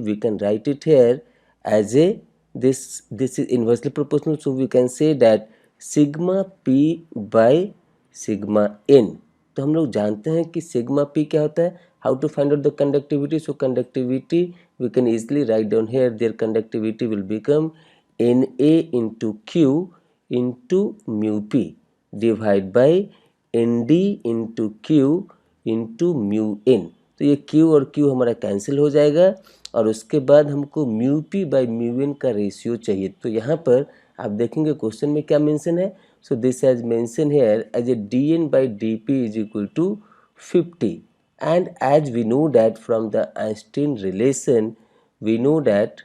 we can write it here as a this is inversely proportional, so we can say that sigma p by sigma n. तो हम लोग जानते हैं कि सिग्मा पी क्या होता है. How to find out the conductivity? So conductivity we can easily write down here. Their conductivity will become Na into Q into mu P divided by Nd into Q into mu N. तो ये Q और Q हमारा cancel हो जाएगा और उसके बाद हमको mu P by mu N का रेशियो चाहिए. तो यहाँ पर आप देखेंगे क्वेश्चन में क्या मेंशन है. So this has mention here as a D N by D P is equal to 50. And as we know that from the Einstein relation, we know that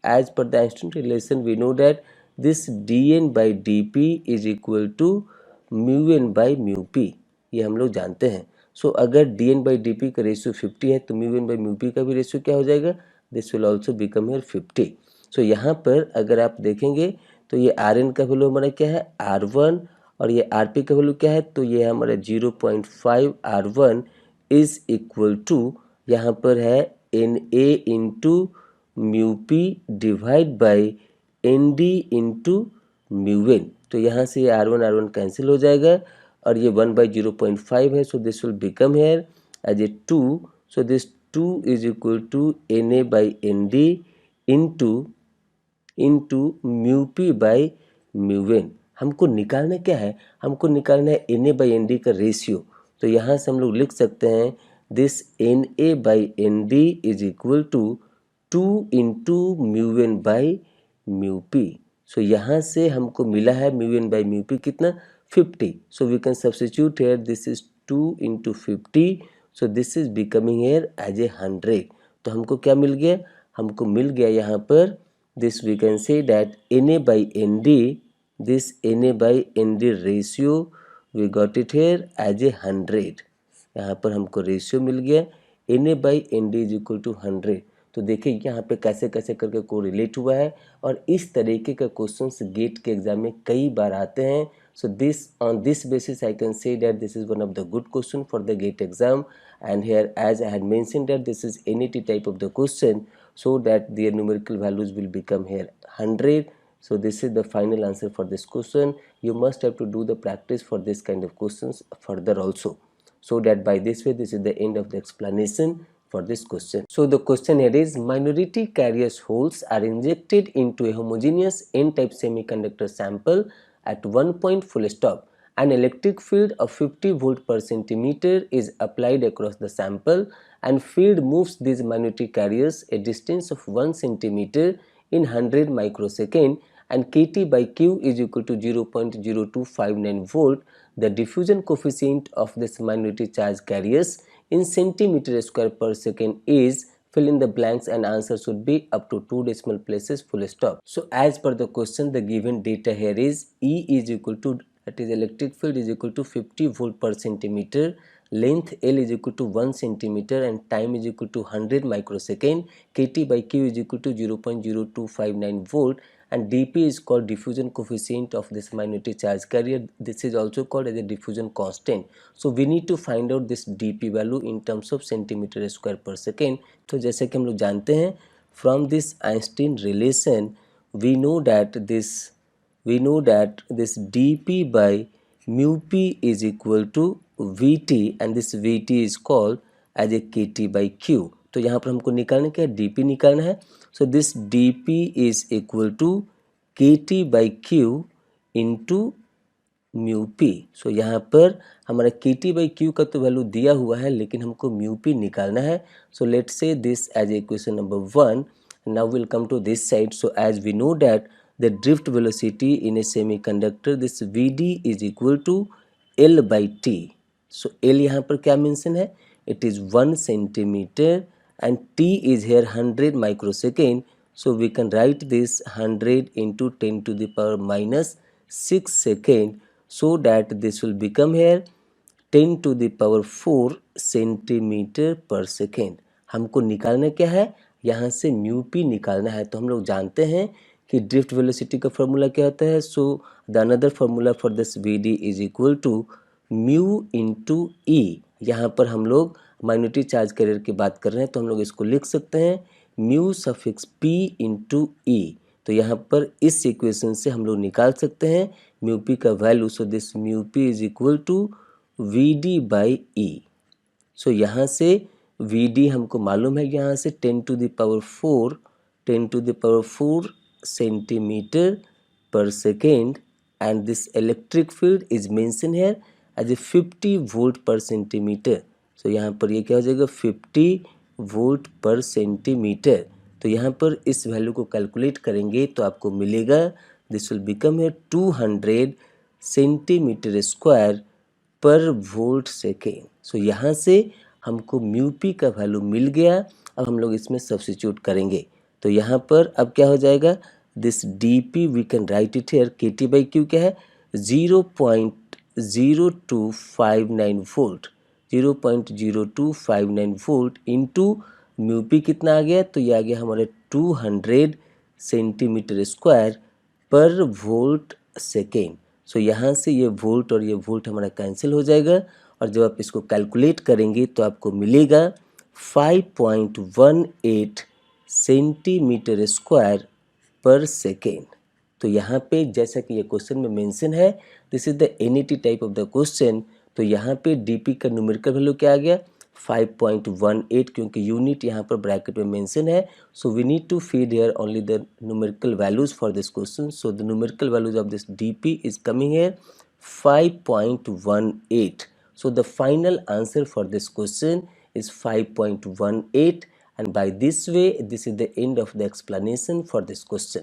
as per the Einstein relation, we know that this dn by dp is equal to mu n by mu p. ये हम लोग जानते हैं. सो अगर dn by dp का ratio 50 है तो mu n by mu p का भी रेशियो क्या हो जाएगा? This will also become here 50. सो यहाँ पर अगर आप देखेंगे तो ये Rn का वैल्यू हमारा क्या है? R1 और ये Rp का वैल्यू क्या है? तो ये हमारा 0.5 R1 इज इक्वल टू यहाँ पर है N A into mu P divide by N D into mu N. तो यहाँ से ये R1 कैंसिल हो जाएगा और ये 1/0.5 है. So this will become here as a 2. So this 2 is equal to N A by N D into mu P by mu N. हमको निकालना क्या है? हमको निकालना है N A by N D का रेशियो. तो यहाँ से हम लोग लिख सकते हैं this N A by N D is equal to 2 into mu N by mu P. So यहाँ से हमको मिला है mu N by mu P कितना? 50. So we can substitute here this is 2 into 50. So this is becoming here as a 100. तो हमको क्या मिल गया? हमको मिल गया यहाँ पर this we can say that N A by N D, this N A by N D ratio we got it here as a 100. यहाँ पर हमको रेशियो मिल गया N A by N D is equal to 100. तो देखिए यहाँ पे कैसे कैसे करके को रिलेट हुआ है और इस तरीके का क्वेश्चंस गेट के एग्जाम में कई बार आते हैं. So this on this basis I can say that this is one of the good question for the GATE exam. And here as I had mentioned that this is NET type of the question, so that their numerical values will become here 100. So this is the final answer for this question. You must have to do the practice for this kind of questions further also, so that by this way this is the end of the explanation for this question. So the question here is minority carriers holes are injected into a homogeneous n-type semiconductor sample at one point full stop. An electric field of 50 volt per centimeter is applied across the sample and field moves these minority carriers a distance of 1 centimeter in 100 microsecond and kT by Q is equal to 0.0259 volt. The diffusion coefficient of this minority charge carriers in centimeter square per second is, fill in the blanks, and answer should be up to 2 decimal places full stop. So as per the question, the given data here is E is equal to, that is electric field is equal to 50 volt per centimeter, length L is equal to 1 centimeter and time is equal to 100 microsecond. KT by Q is equal to 0.0259 volt and dP is called diffusion coefficient of this minority charge carrier. This is also called as a diffusion constant. So we need to find out this dP value in terms of centimeter square per second. तो जैसे कि हम लोग जानते हैं from this Einstein relation we know that this dP by mu p is equal to Vt and this Vt is called as a Kt by Q. तो यहाँ पर हमको निकालना क्या है? dP निकालना है. So this dP is equal to Kt by Q into mu p. So यहाँ पर हमारा Kt by Q का तो वैल्यू दिया हुआ है लेकिन हमको mu p निकालना है. So let's say this as equation number 1. Now we'll come to this side. So as we know that the drift velocity in a semiconductor, this Vd is equal to L by T. So L यहाँ पर क्या mention है? It is 1 centimeter and T is here 100 microsecond. So we can write this 100 into 10 to the power minus 6 second, so that this will become here 10 to the power 4 centimeter per second. हमको निकालना क्या है? यहाँ से mu P निकालना है. तो हम लोग जानते हैं कि ड्रिफ्ट वेलोसिटी का फॉर्मूला क्या होता है. So the another formula for this V D is equal to mu into E. यहाँ पर हम लोग माइनॉरिटी चार्ज कैरियर की बात कर रहे हैं, तो हम लोग इसको लिख सकते हैं म्यू सफिक्स p इंटू ई। तो यहाँ पर इस इक्वेशन से हम लोग निकाल सकते हैं म्यू पी का value. So this mu P is equal to V D by E. So यहाँ से वी डी हमको मालूम है, यहाँ से 10 to the power 4 centimetre per second, and this electric field is mentioned here as a 50 volt per centimeter. So यहाँ पर ये क्या हो जाएगा 50 वोल्ट पर सेंटीमीटर। तो यहाँ पर इस वैल्यू को कैलकुलेट करेंगे तो आपको मिलेगा दिस विल बिकम है 200 सेंटीमीटर स्क्वायर पर वोल्ट सेकेंड। सो यहाँ से हमको म्यू पी का वैल्यू मिल गया। अब हम लोग इसमें सब्स्टिट्यूट करेंगे तो यहाँ पर अब क्या हो जाएगा, this D P V can write it hair, के टी बाई क्यू क्या है 0.0259 volt, 0.0259 volt into mu P कितना आ गया, तो ये आ गया हमारे 200 सेंटीमीटर स्क्वायर पर वोल्ट सेकेंड। सो यहाँ से ये वोल्ट और ये वोल्ट हमारा कैंसिल हो जाएगा और जब आप इसको कैलकुलेट करेंगे तो आपको मिलेगा 5.18 सेंटीमीटर स्क्वायर पर सेकेंड। तो यहाँ पे जैसा कि ये क्वेश्चन में मेंशन है, this is the NET type of the question. तो यहाँ पे डीपी का न्यूमेरिकल वैल्यू क्या आ गया 5.18, क्योंकि यूनिट यहाँ पर ब्रैकेट में मेंशन है। So we need to feed here only the numerical values for this question. So the numerical values of this DP is coming here 5.18. So the final answer for this question is 5.18, and by this way this is the end of the explanation for this question.